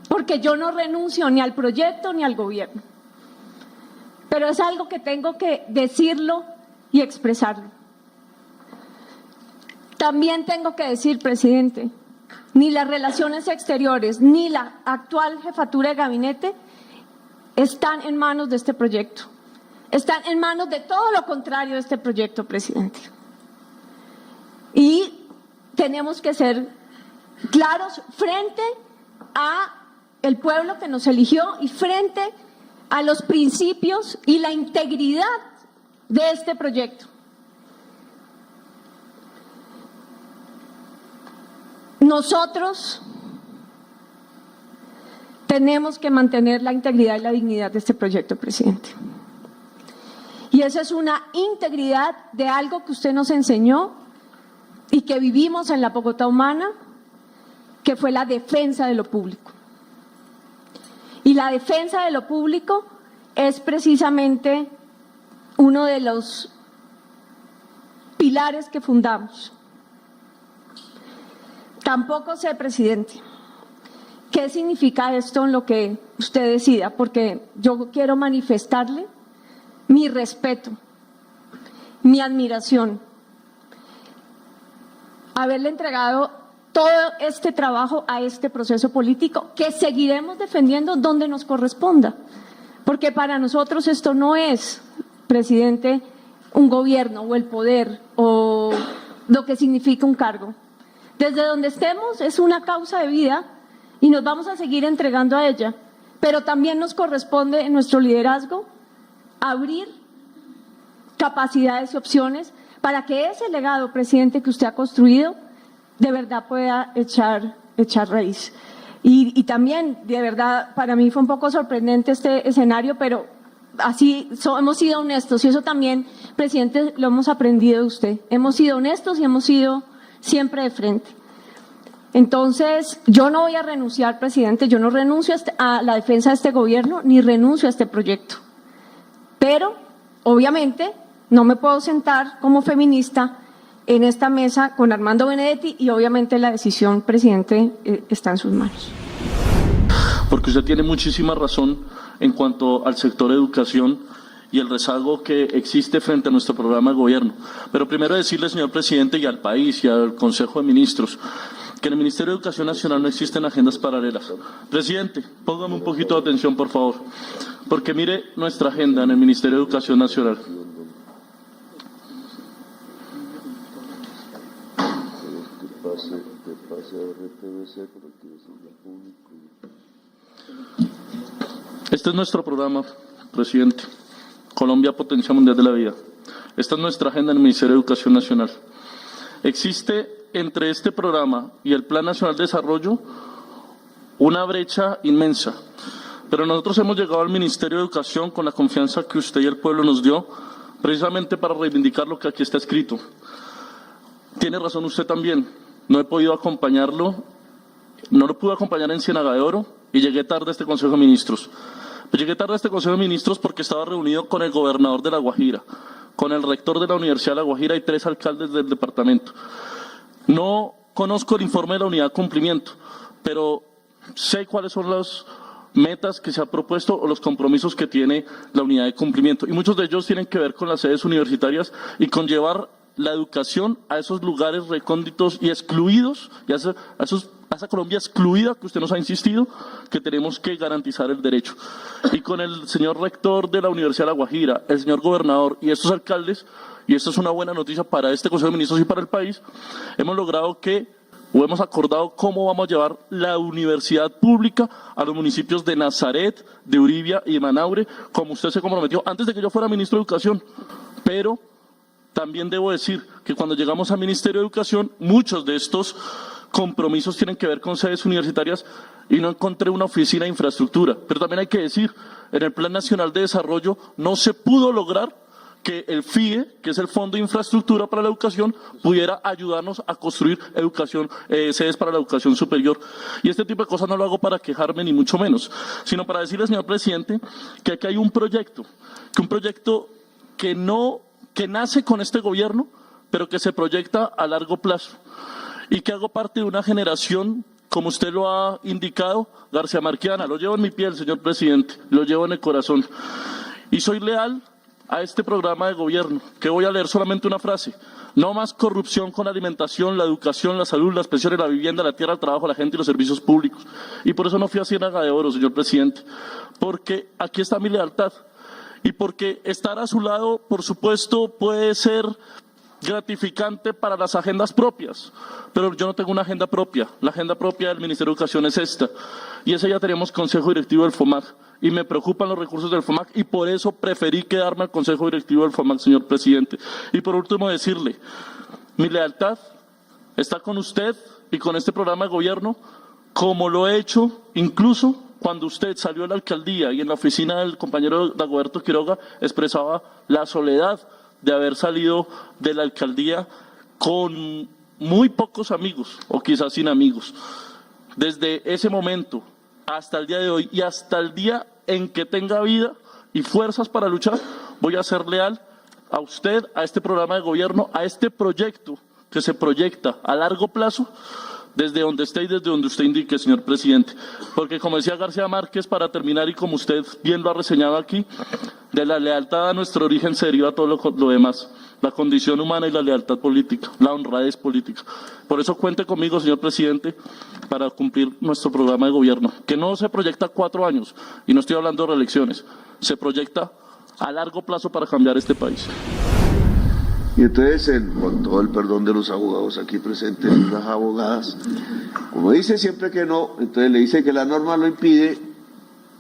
porque yo no renuncio ni al proyecto ni al gobierno. Pero es algo que tengo que decirlo y expresarlo. También tengo que decir, presidente, ni las relaciones exteriores ni la actual jefatura de gabinete están en manos de este proyecto. Están en manos de todo lo contrario de este proyecto, presidente. Y tenemos que ser claros frente a el pueblo que nos eligió y frente a los principios y la integridad de este proyecto. Nosotros tenemos que mantener la integridad y la dignidad de este proyecto, presidente. Y esa es una integridad de algo que usted nos enseñó y que vivimos en la Bogotá humana, que fue la defensa de lo público. Y la defensa de lo público es precisamente uno de los pilares que fundamos. Tampoco sé, presidente, qué significa esto en lo que usted decida, porque yo quiero manifestarle mi respeto, mi admiración, haberle entregado todo este trabajo a este proceso político que seguiremos defendiendo donde nos corresponda, porque para nosotros esto no es, presidente, un gobierno o el poder o lo que significa un cargo. Desde donde estemos es una causa de vida y nos vamos a seguir entregando a ella, pero también nos corresponde en nuestro liderazgo abrir capacidades y opciones para que ese legado, presidente, que usted ha construido, de verdad pueda echar raíz. Y también, de verdad, para mí fue un poco sorprendente este escenario, pero así hemos sido honestos y eso también, presidente, lo hemos aprendido de usted. Hemos sido honestos y hemos sido siempre de frente. Entonces, yo no voy a renunciar, presidente, yo no renuncio a la defensa de este gobierno ni renuncio a este proyecto. Pero, obviamente, no me puedo sentar como feminista en esta mesa con Armando Benedetti y obviamente la decisión, presidente, está en sus manos. Porque usted tiene muchísima razón en cuanto al sector educación y el rezago que existe frente a nuestro programa de gobierno. Pero primero decirle, señor presidente, y al país y al Consejo de Ministros, que en el Ministerio de Educación Nacional no existen agendas paralelas. Presidente, póngame un poquito de atención, por favor, porque mire nuestra agenda en el Ministerio de Educación Nacional. Este es nuestro programa, presidente. Colombia, potencia mundial de la vida. Esta es nuestra agenda en el Ministerio de Educación Nacional. Existe entre este programa y el Plan Nacional de Desarrollo una brecha inmensa, pero nosotros hemos llegado al Ministerio de Educación con la confianza que usted y el pueblo nos dio, precisamente para reivindicar lo que aquí está escrito. Tiene razón usted también, no he podido acompañarlo, no lo pude acompañar en Ciénaga de Oro y llegué tarde a este Consejo de Ministros. Pues llegué tarde a este Consejo de Ministros porque estaba reunido con el gobernador de La Guajira, con el rector de la Universidad de La Guajira y 3 alcaldes del departamento. No conozco el informe de la unidad de cumplimiento, pero sé cuáles son las metas que se ha propuesto o los compromisos que tiene la unidad de cumplimiento. Y muchos de ellos tienen que ver con las sedes universitarias y con llevar la educación a esos lugares recónditos y excluidos, y a esa Colombia excluida que usted nos ha insistido, que tenemos que garantizar el derecho. Y con el señor rector de la Universidad de La Guajira, el señor gobernador y estos alcaldes, y esto es una buena noticia para este Consejo de Ministros y para el país, hemos acordado cómo vamos a llevar la universidad pública a los municipios de Nazaret, de Uribia y de Manaure, como usted se comprometió antes de que yo fuera ministro de Educación. Pero también debo decir que cuando llegamos al Ministerio de Educación, muchos de estos compromisos tienen que ver con sedes universitarias y no encontré una oficina de infraestructura. Pero también hay que decir, en el Plan Nacional de Desarrollo no se pudo lograr que el FIE, que es el Fondo de Infraestructura para la Educación, pudiera ayudarnos a construir sedes para la educación superior. Y este tipo de cosas no lo hago para quejarme ni mucho menos, sino para decirle, señor presidente, que aquí hay un proyecto que nace con este gobierno, pero que se proyecta a largo plazo. Y que hago parte de una generación, como usted lo ha indicado, García Marquiana, lo llevo en mi piel, señor presidente, lo llevo en el corazón. Y soy leal a este programa de gobierno, que voy a leer solamente una frase: no más corrupción con la alimentación, la educación, la salud, las pensiones, la vivienda, la tierra, el trabajo, la gente y los servicios públicos. Y por eso no fui a Ciénaga de Oro, señor presidente, porque aquí está mi lealtad. Y porque estar a su lado, por supuesto, puede ser gratificante para las agendas propias, pero yo no tengo una agenda propia. La agenda propia del Ministerio de Educación es esta, y esa ya tenemos Consejo Directivo del FOMAC, y me preocupan los recursos del FOMAC, y por eso preferí quedarme al Consejo Directivo del FOMAC, señor presidente. Y por último decirle, mi lealtad está con usted y con este programa de gobierno, como lo he hecho incluso cuando usted salió a la alcaldía y en la oficina del compañero Dagoberto Quiroga expresaba la soledad de haber salido de la alcaldía con muy pocos amigos o quizás sin amigos. Desde ese momento hasta el día de hoy y hasta el día en que tenga vida y fuerzas para luchar, voy a ser leal a usted, a este programa de gobierno, a este proyecto que se proyecta a largo plazo, desde donde esté y desde donde usted indique, señor presidente. Porque como decía García Márquez, para terminar, y como usted bien lo ha reseñado aquí, de la lealtad a nuestro origen se deriva todo lo demás, la condición humana y la lealtad política, la honradez política. Por eso cuente conmigo, señor presidente, para cumplir nuestro programa de gobierno, que no se proyecta a 4 años, y no estoy hablando de reelecciones, se proyecta a largo plazo para cambiar este país. Y entonces, con todo el perdón de los abogados aquí presentes y las abogadas, como dice siempre que no, entonces le dice que la norma lo impide,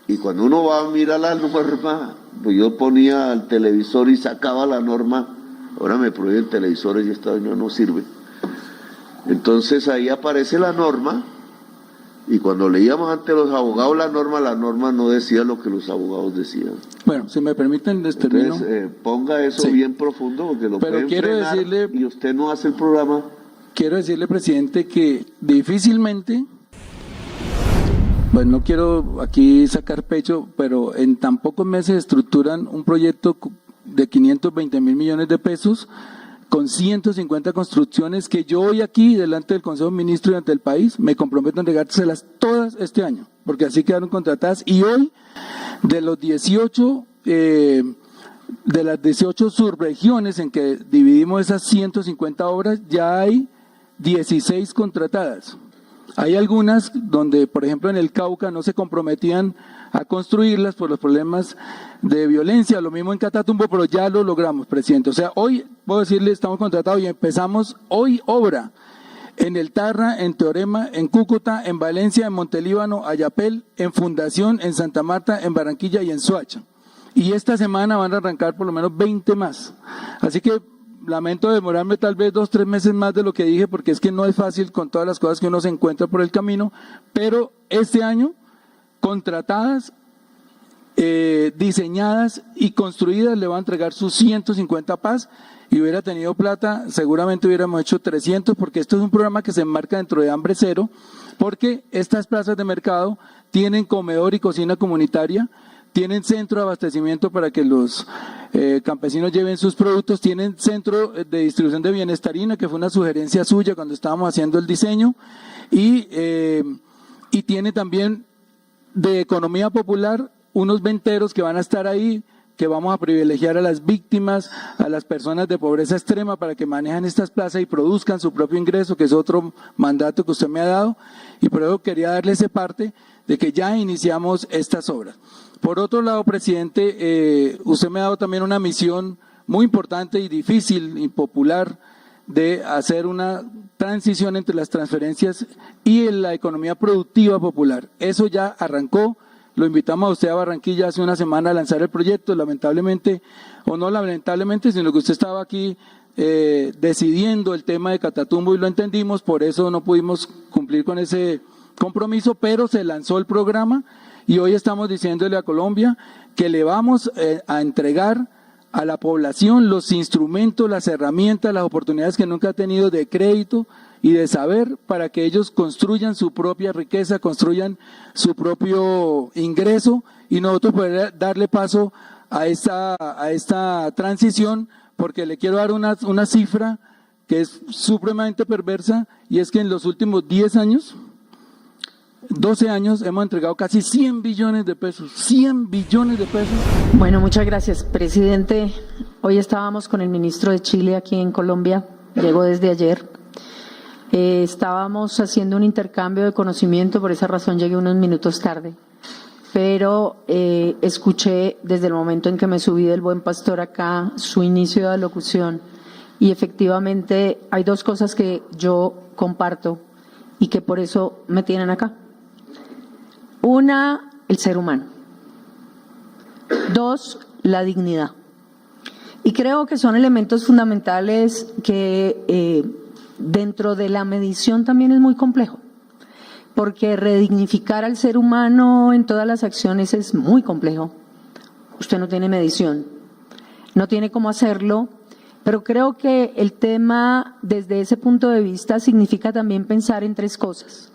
y cuando uno va a mirar la norma, pues yo ponía el televisor y sacaba la norma, ahora me prohíben televisores y esta vaina no sirve. Entonces ahí aparece la norma, y cuando leíamos ante los abogados la norma no decía lo que los abogados decían. Bueno, si me permiten, les termino. Entonces, ponga eso Sí. bien profundo, porque lo Pero pueden quiero frenar decirle- y usted no hace el programa. Quiero decirle, presidente, que difícilmente, pues no quiero aquí sacar pecho, pero en tan pocos meses estructuran un proyecto de 520.000 millones de pesos con 150 construcciones que yo hoy aquí, delante del Consejo de Ministros y ante el país, me comprometo a entregárselas todas este año, porque así quedaron contratadas. Y hoy, de los 18, de las 18 subregiones en que dividimos esas 150 obras, ya hay 16 contratadas. Hay algunas donde, por ejemplo, en el Cauca no se comprometían a construirlas por los problemas de violencia, lo mismo en Catatumbo, pero ya lo logramos, presidente. O sea, hoy, puedo decirle, estamos contratados y empezamos hoy obra en El Tarra, en Teorema, en Cúcuta, en Valencia, en Montelíbano, Ayapel, en Fundación, en Santa Marta, en Barranquilla y en Soacha. Y esta semana van a arrancar por lo menos 20 más. Así que lamento demorarme tal vez 2 o 3 meses más de lo que dije, porque es que no es fácil con todas las cosas que uno se encuentra por el camino, pero este año, contratadas, diseñadas y construidas, le va a entregar sus 150 PAS, y hubiera tenido plata, seguramente hubiéramos hecho 300, porque esto es un programa que se enmarca dentro de Hambre Cero, porque estas plazas de mercado tienen comedor y cocina comunitaria, tienen centro de abastecimiento para que los campesinos lleven sus productos, tienen centro de distribución de bienestarina, que fue una sugerencia suya cuando estábamos haciendo el diseño, y tiene también de economía popular unos venteros que van a estar ahí, que vamos a privilegiar a las víctimas, a las personas de pobreza extrema para que manejen estas plazas y produzcan su propio ingreso, que es otro mandato que usted me ha dado, y por eso quería darle ese parte de que ya iniciamos estas obras. Por otro lado, presidente, usted me ha dado también una misión muy importante y difícil y popular de hacer una transición entre las transferencias y la economía productiva popular. Eso ya arrancó. Lo invitamos a usted a Barranquilla hace una semana a lanzar el proyecto, lamentablemente, o no lamentablemente, sino que usted estaba aquí decidiendo el tema de Catatumbo y lo entendimos, por eso no pudimos cumplir con ese compromiso, pero se lanzó el programa y hoy estamos diciéndole a Colombia que le vamos a entregar a la población los instrumentos, las herramientas, las oportunidades que nunca ha tenido de crédito y de saber para que ellos construyan su propia riqueza, construyan su propio ingreso y nosotros poder darle paso a esta transición, porque le quiero dar una cifra que es supremamente perversa, y es que en los últimos 10 años, 12 años, hemos entregado casi 100 billones de pesos, 100 billones de pesos. Bueno, muchas gracias, presidente. Hoy estábamos con el ministro de Chile aquí en Colombia, llegó desde ayer. Estábamos haciendo un intercambio de conocimiento, por esa razón llegué unos minutos tarde, pero escuché desde el momento en que me subí del Buen Pastor acá su inicio de locución, y efectivamente hay 2 cosas que yo comparto y que por eso me tienen acá. Una, el ser humano. 2, la dignidad. Y creo que son elementos fundamentales que dentro de la medición también es muy complejo. porque redignificar al ser humano en todas las acciones es muy complejo. Usted no tiene medición, no tiene cómo hacerlo, pero creo que el tema desde ese punto de vista significa también pensar en tres cosas.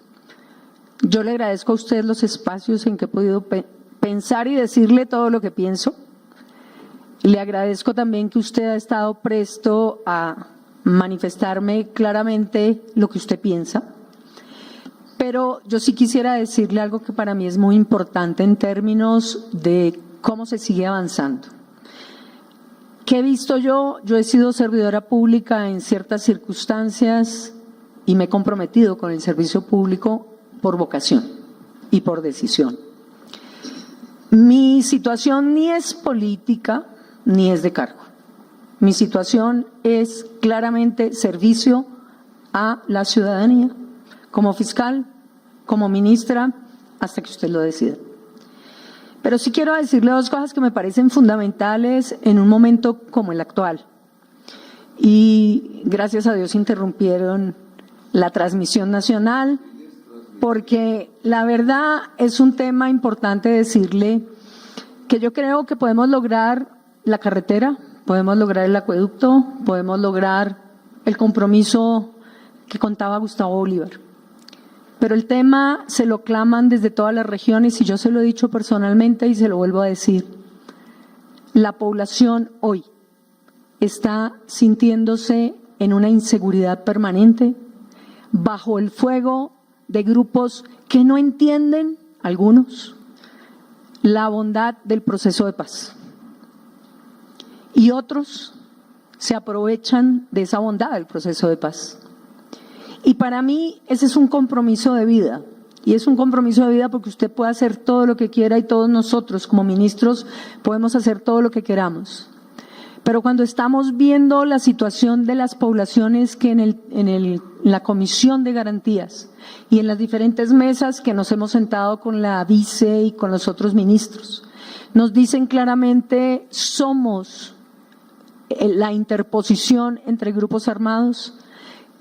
Yo le agradezco a usted los espacios en que he podido pensar y decirle todo lo que pienso. Le agradezco también que usted ha estado presto a manifestarme claramente lo que usted piensa. Pero yo sí quisiera decirle algo que para mí es muy importante en términos de cómo se sigue avanzando. ¿Qué he visto yo? Yo he sido servidora pública en ciertas circunstancias y me he comprometido con el servicio público por vocación y por decisión. Mi situación ni es política ni es de cargo. Mi situación es claramente servicio a la ciudadanía, como fiscal, como ministra, hasta que usted lo decida. Pero sí quiero decirle dos cosas que me parecen fundamentales en un momento como el actual. Y gracias a Dios interrumpieron la transmisión nacional, porque la verdad es un tema importante decirle que yo creo que podemos lograr la carretera, podemos lograr el acueducto, podemos lograr el compromiso que contaba Gustavo Bolívar. Pero el tema se lo claman desde todas las regiones y yo se lo he dicho personalmente y se lo vuelvo a decir. La población hoy está sintiéndose en una inseguridad permanente, bajo el fuego de grupos que no entienden, algunos, la bondad del proceso de paz. Y otros se aprovechan de esa bondad del proceso de paz. Y para mí ese es un compromiso de vida. Y es un compromiso de vida porque usted puede hacer todo lo que quiera y todos nosotros como ministros podemos hacer todo lo que queramos. Pero cuando estamos viendo la situación de las poblaciones que en la Comisión de Garantías y en las diferentes mesas que nos hemos sentado con la vice y con los otros ministros, nos dicen claramente somos la interposición entre grupos armados.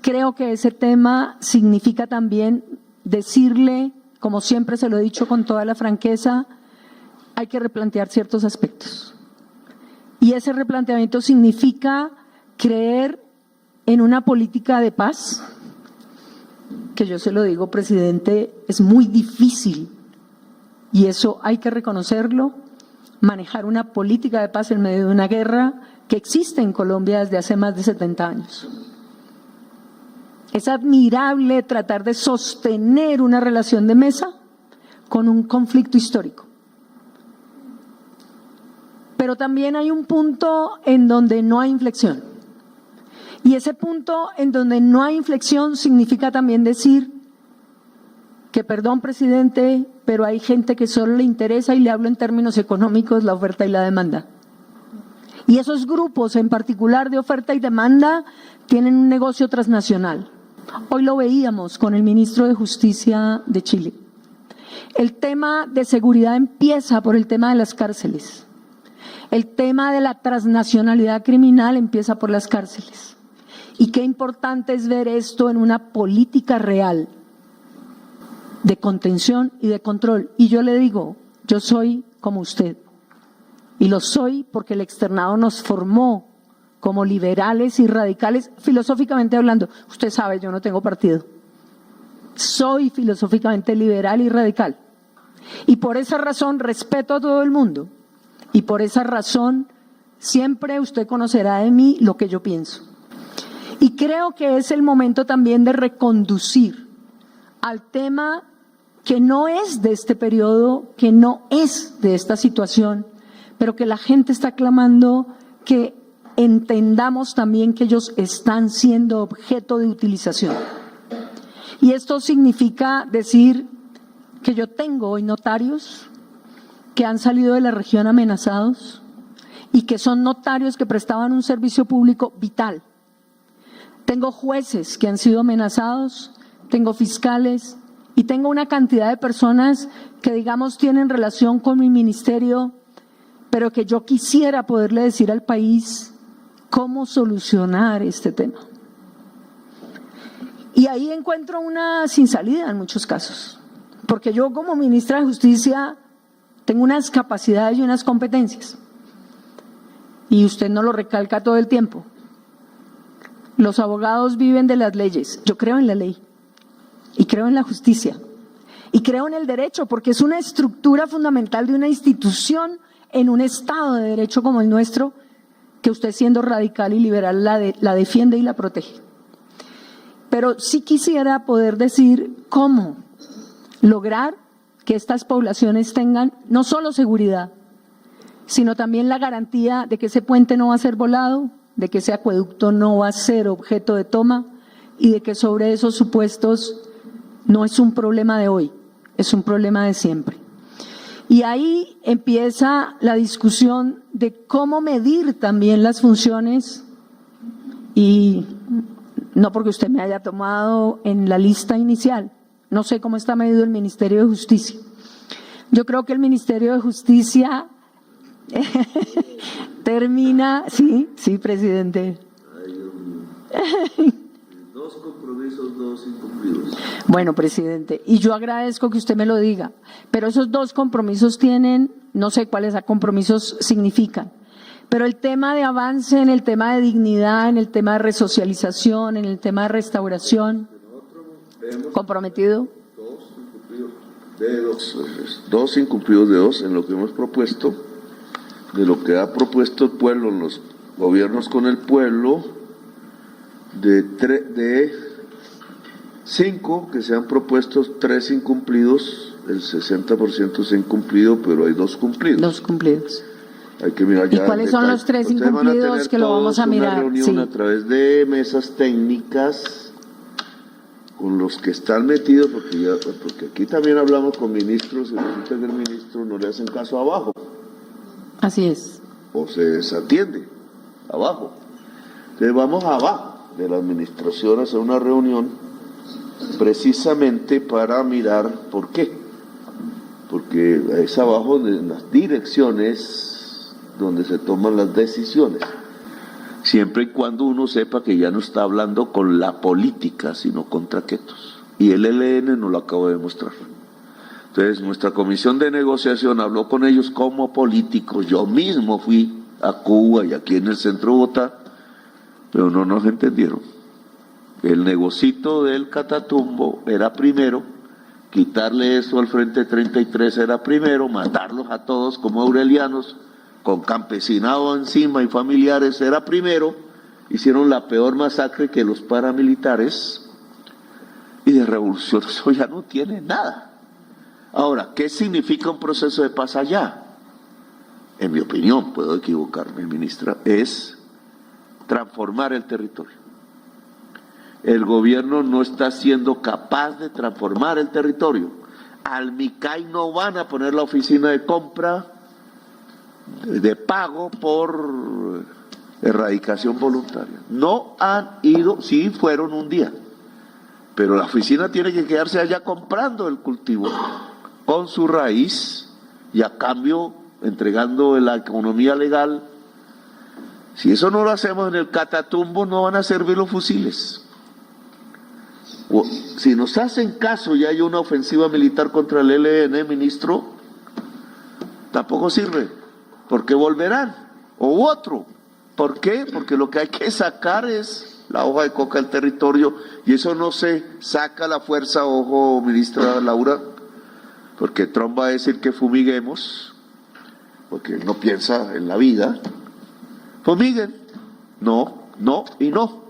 Creo que ese tema significa también decirle, como siempre se lo he dicho con toda la franqueza, hay que replantear ciertos aspectos. Y ese replanteamiento significa creer en una política de paz, que yo se lo digo, presidente, es muy difícil, y eso hay que reconocerlo, manejar una política de paz en medio de una guerra que existe en Colombia desde hace más de 70 años. Es admirable tratar de sostener una relación de mesa con un conflicto histórico. Pero también hay un punto en donde no hay inflexión. Y ese punto en donde no hay inflexión significa también decir que, perdón, presidente, pero hay gente que solo le interesa, y le hablo en términos económicos, la oferta y la demanda. Y esos grupos, en particular de oferta y demanda, tienen un negocio transnacional. Hoy lo veíamos con el ministro de Justicia de Chile. El tema de seguridad empieza por el tema de las cárceles. El tema de la transnacionalidad criminal empieza por las cárceles. Y qué importante es ver esto en una política real de contención y de control. Y yo le digo, yo soy como usted. Y lo soy porque el externado nos formó como liberales y radicales, filosóficamente hablando. Usted sabe, yo no tengo partido. Soy filosóficamente liberal y radical. Y por esa razón respeto a todo el mundo. Y por esa razón siempre usted conocerá de mí lo que yo pienso. Y creo que es el momento también de reconducir al tema que no es de este periodo, que no es de esta situación, pero que la gente está clamando que entendamos también que ellos están siendo objeto de utilización. Y esto significa decir que yo tengo hoy notarios que han salido de la región amenazados y que son notarios que prestaban un servicio público vital. Tengo jueces que han sido amenazados, tengo fiscales y tengo una cantidad de personas que, digamos, tienen relación con mi ministerio, pero que yo quisiera poderle decir al país cómo solucionar este tema. Y ahí encuentro una sin salida en muchos casos, porque yo como ministra de Justicia tengo unas capacidades y unas competencias, y usted no lo recalca todo el tiempo. Los abogados viven de las leyes. Yo creo en la ley y creo en la justicia y creo en el derecho, porque es una estructura fundamental de una institución en un Estado de Derecho como el nuestro, que usted, siendo radical y liberal, la defiende y la protege. Pero sí quisiera poder decir cómo lograr que estas poblaciones tengan no solo seguridad, sino también la garantía de que ese puente no va a ser volado, de que ese acueducto no va a ser objeto de toma y de que sobre esos supuestos no es un problema de hoy, es un problema de siempre. Y ahí empieza la discusión de cómo medir también las funciones, y no porque usted me haya tomado en la lista inicial, no sé cómo está medido el Ministerio de Justicia. Yo creo que el Ministerio de Justicia termina, sí, presidente. Dos compromisos, dos incumplidos. Bueno, presidente, y yo agradezco que usted me lo diga, pero esos dos compromisos tienen, no sé cuáles compromisos significan, pero el tema de avance en el tema de dignidad, en el tema de resocialización, en el tema de restauración, comprometido. Dos incumplidos de dos en lo que hemos propuesto, de lo que ha propuesto el pueblo, los gobiernos con el pueblo, de 5 que se han propuesto, 3 incumplidos, el 60% se ha incumplido, pero hay 2 cumplidos. 2 cumplidos. Hay que mirar ya. ¿Y cuáles son los 3 incumplidos que lo vamos a mirar? Una reunión a través de mesas técnicas con los que están metidos, porque aquí también hablamos con ministros y resulta que el ministro no le hacen caso abajo. Así es. O se desatiende abajo. Entonces vamos abajo de la administración a hacer una reunión precisamente para mirar por qué. Porque es abajo de las direcciones donde se toman las decisiones. Siempre y cuando uno sepa que ya no está hablando con la política, sino con traquetos. Y el ELN nos lo acabo de demostrar. Entonces, nuestra comisión de negociación habló con ellos como políticos. Yo mismo fui a Cuba y aquí en el centro de Bogotá, pero no nos entendieron. El negocito del Catatumbo era primero, quitarle eso al Frente 33 era primero, matarlos a todos como aurelianos, con campesinado encima y familiares era primero. Hicieron la peor masacre que los paramilitares, y de revolución eso ya no tiene nada. Ahora, ¿qué significa un proceso de paz allá? En mi opinión, puedo equivocarme, ministra, es transformar el territorio. El gobierno no está siendo capaz de transformar el territorio. Al MICAI no van a poner la oficina de compra, de pago por erradicación voluntaria. No han ido, sí fueron un día, pero la oficina tiene que quedarse allá comprando el cultivo con su raíz y a cambio entregando la economía legal. Si eso no lo hacemos en el Catatumbo, no van a servir los fusiles. O, si nos hacen caso y hay una ofensiva militar contra el ELN, ministro, tampoco sirve, porque volverán, o otro. ¿Por qué? Porque lo que hay que sacar es la hoja de coca del territorio, y eso no se saca a la fuerza, ojo, ministra Laura, porque Trump va a decir que fumiguemos, porque no piensa en la vida. Fumiguen. No, no y no.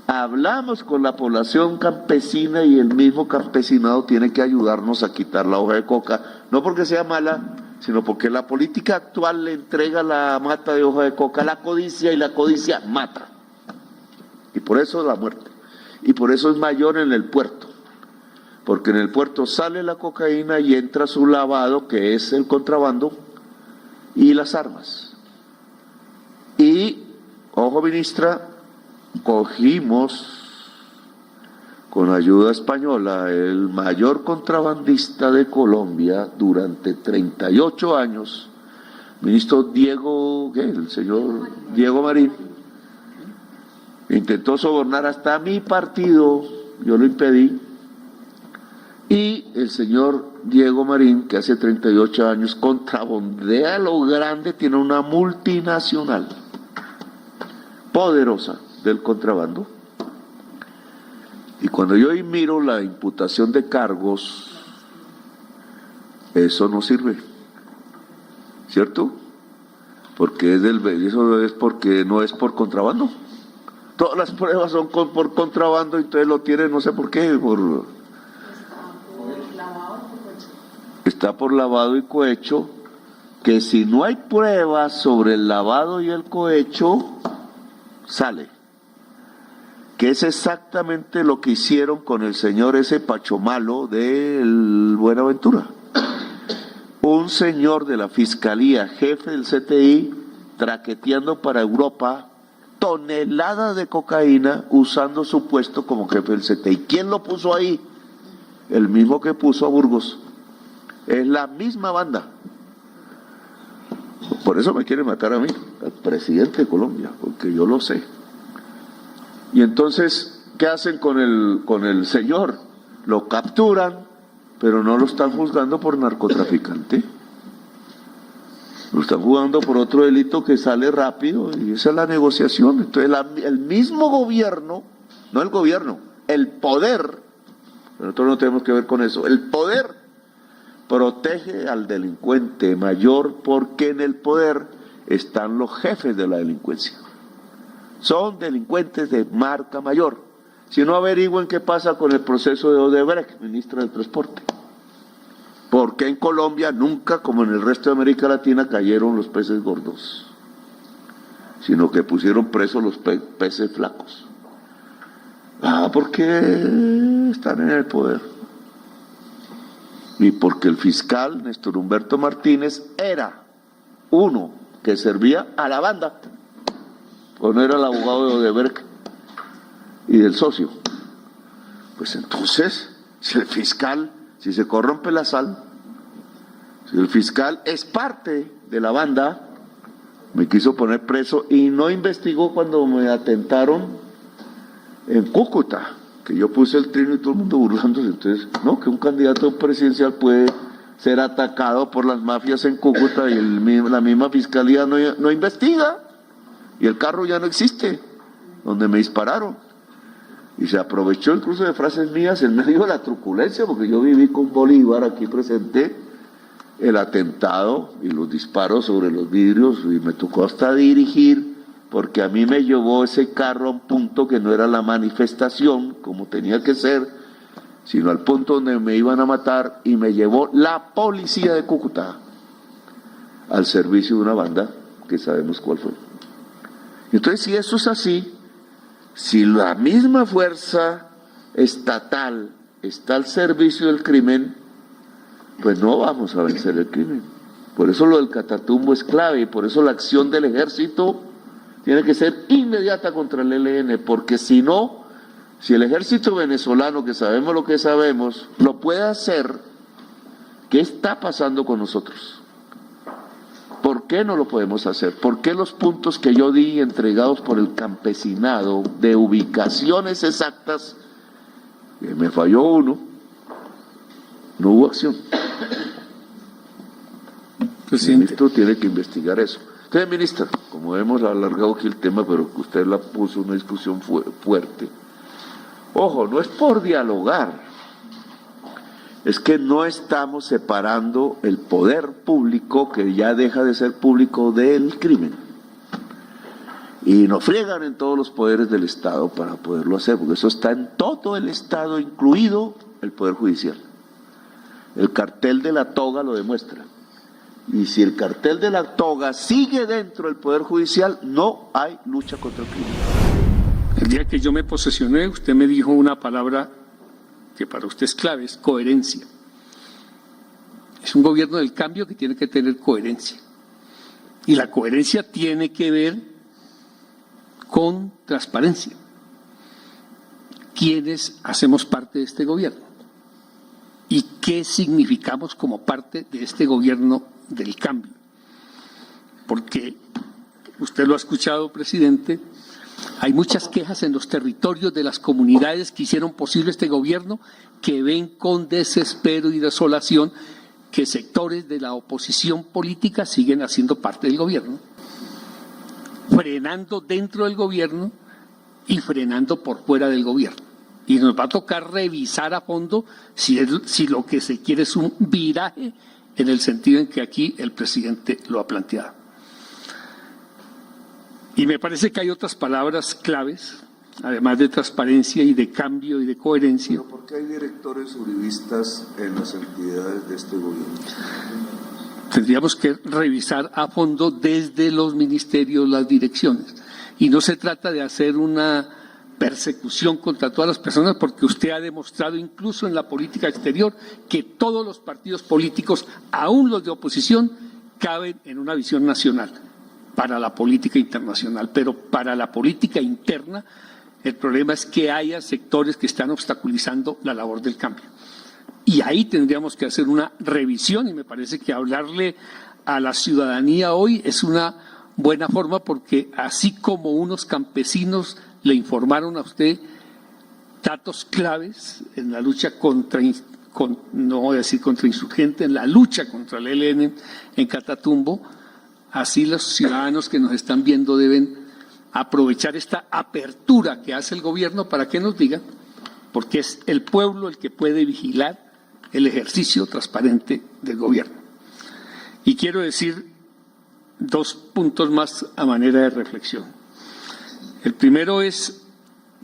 Hablamos con la población campesina y el mismo campesinado tiene que ayudarnos a quitar la hoja de coca, no porque sea mala, sino porque la política actual le entrega la mata de hoja de coca a la codicia, y la codicia mata. Y por eso la muerte. Y por eso es mayor en el puerto. Porque en el puerto sale la cocaína y entra su lavado, que es el contrabando, y las armas. Y, ojo ministra, cogimos con ayuda española el mayor contrabandista de Colombia durante 38 años, ministro Diego, ¿qué? El señor Diego Marín, Intentó sobornar hasta a mi partido, yo lo impedí. Y el señor Diego Marín, que hace 38 años contrabandea a lo grande, tiene una multinacional poderosa del contrabando. Y cuando yo ahí miro la imputación de cargos, eso no sirve, ¿cierto? Porque eso es porque no es por contrabando. Todas las pruebas son por contrabando y entonces lo tienen, no sé por qué, está por lavado y cohecho, que si no hay pruebas sobre el lavado y el cohecho, sale. Que es exactamente lo que hicieron con el señor ese Pachomalo del Buenaventura. Un señor de la Fiscalía, jefe del CTI, traqueteando para Europa toneladas de cocaína usando su puesto como jefe del CTI. ¿Quién lo puso ahí? El mismo que puso a Burgos. Es la misma banda. Por eso me quiere matar a mí, al presidente de Colombia, porque yo lo sé. Y entonces, ¿qué hacen con el señor? Lo capturan, pero no lo están juzgando por narcotraficante. Lo están juzgando por otro delito que sale rápido, y esa es la negociación. Entonces, el mismo gobierno, no el gobierno, el poder, nosotros no tenemos que ver con eso, el poder protege al delincuente mayor porque en el poder están los jefes de la delincuencia. Son delincuentes de marca mayor. Si no, averigüen qué pasa con el proceso de Odebrecht, ministra del Transporte. Porque en Colombia nunca, como en el resto de América Latina, cayeron los peces gordos, sino que pusieron presos los peces flacos. Porque están en el poder. Y porque el fiscal Néstor Humberto Martínez era uno que servía a la banda, o no era el abogado de Odebrecht y del socio. Pues entonces, si se corrompe la sal, si el fiscal es parte de la banda, me quiso poner preso y no investigó cuando me atentaron en Cúcuta, que yo puse el trino y todo el mundo burlándose. Entonces, no, que un candidato presidencial puede ser atacado por las mafias en Cúcuta y la misma fiscalía no investiga, y el carro ya no existe donde me dispararon. Y se aprovechó incluso de frases mías en medio de la truculencia, porque yo viví con Bolívar aquí presente el atentado y los disparos sobre los vidrios, y me tocó hasta dirigir, porque a mí me llevó ese carro a un punto que no era la manifestación como tenía que ser, sino al punto donde me iban a matar, y me llevó la policía de Cúcuta al servicio de una banda que sabemos cuál fue. Entonces, si eso es así, si la misma fuerza estatal está al servicio del crimen, pues no vamos a vencer el crimen. Por eso lo del Catatumbo es clave, y por eso la acción del ejército tiene que ser inmediata contra el ELN, porque si no, si el ejército venezolano, que sabemos lo que sabemos, lo puede hacer, ¿qué está pasando con nosotros? ¿Por qué no lo podemos hacer? ¿Por qué los puntos que yo di entregados por el campesinado de ubicaciones exactas, que me falló uno, no hubo acción? El ministro tiene que investigar eso. Entonces, ministra, como hemos alargado aquí el tema, pero que usted la puso una discusión fuerte, ojo, no es por dialogar, es que no estamos separando el poder público, que ya deja de ser público, del crimen. Y nos friegan en todos los poderes del Estado para poderlo hacer, porque eso está en todo el Estado, incluido el Poder Judicial. El cartel de la toga lo demuestra. Y si el cartel de la toga sigue dentro del Poder Judicial, no hay lucha contra el crimen. El día que yo me posesioné, usted me dijo una palabra que para usted es clave, es coherencia. Es un gobierno del cambio que tiene que tener coherencia. Y la coherencia tiene que ver con transparencia. ¿Quiénes hacemos parte de este gobierno? ¿Y qué significamos como parte de este gobierno del cambio? Porque usted lo ha escuchado, presidente, Hay muchas quejas en los territorios de las comunidades que hicieron posible este gobierno, que ven con desespero y desolación que sectores de la oposición política siguen haciendo parte del gobierno, frenando dentro del gobierno y frenando por fuera del gobierno. Y nos va a tocar revisar a fondo si lo que se quiere es un viraje en el sentido en que aquí el presidente lo ha planteado. Y me parece que hay otras palabras claves, además de transparencia y de cambio y de coherencia. ¿Por qué hay directores uribistas en las entidades de este gobierno? Tendríamos que revisar a fondo desde los ministerios las direcciones. Y no se trata de hacer una persecución contra todas las personas, porque usted ha demostrado incluso en la política exterior que todos los partidos políticos, aún los de oposición, caben en una visión nacional para la política internacional, pero para la política interna el problema es que haya sectores que están obstaculizando la labor del cambio. Y ahí tendríamos que hacer una revisión, y me parece que hablarle a la ciudadanía hoy es una buena forma, porque así como unos campesinos le informaron a usted datos claves en la lucha no voy a decir contra insurgente, en la lucha contra el ELN en Catatumbo, así los ciudadanos que nos están viendo deben aprovechar esta apertura que hace el gobierno para que nos digan, porque es el pueblo el que puede vigilar el ejercicio transparente del gobierno. Y quiero decir 2 puntos más a manera de reflexión. El primero es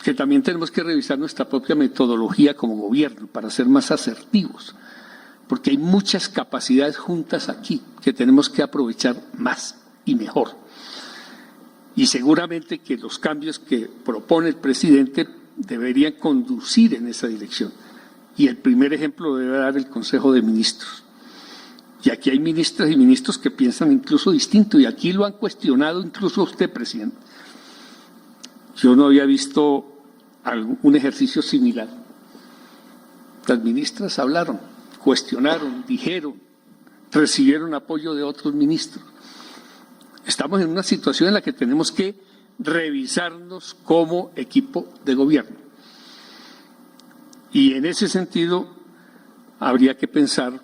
que también tenemos que revisar nuestra propia metodología como gobierno para ser más asertivos, porque hay muchas capacidades juntas aquí que tenemos que aprovechar más y mejor. Y seguramente que los cambios que propone el presidente deberían conducir en esa dirección. Y el primer ejemplo lo debe dar el Consejo de Ministros. Y aquí hay ministras y ministros que piensan incluso distinto, y aquí lo han cuestionado incluso usted, presidente. Yo no había visto un ejercicio similar. Las ministras hablaron, cuestionaron, dijeron, recibieron apoyo de otros ministros. Estamos en una situación en la que tenemos que revisarnos como equipo de gobierno. Y en ese sentido habría que pensar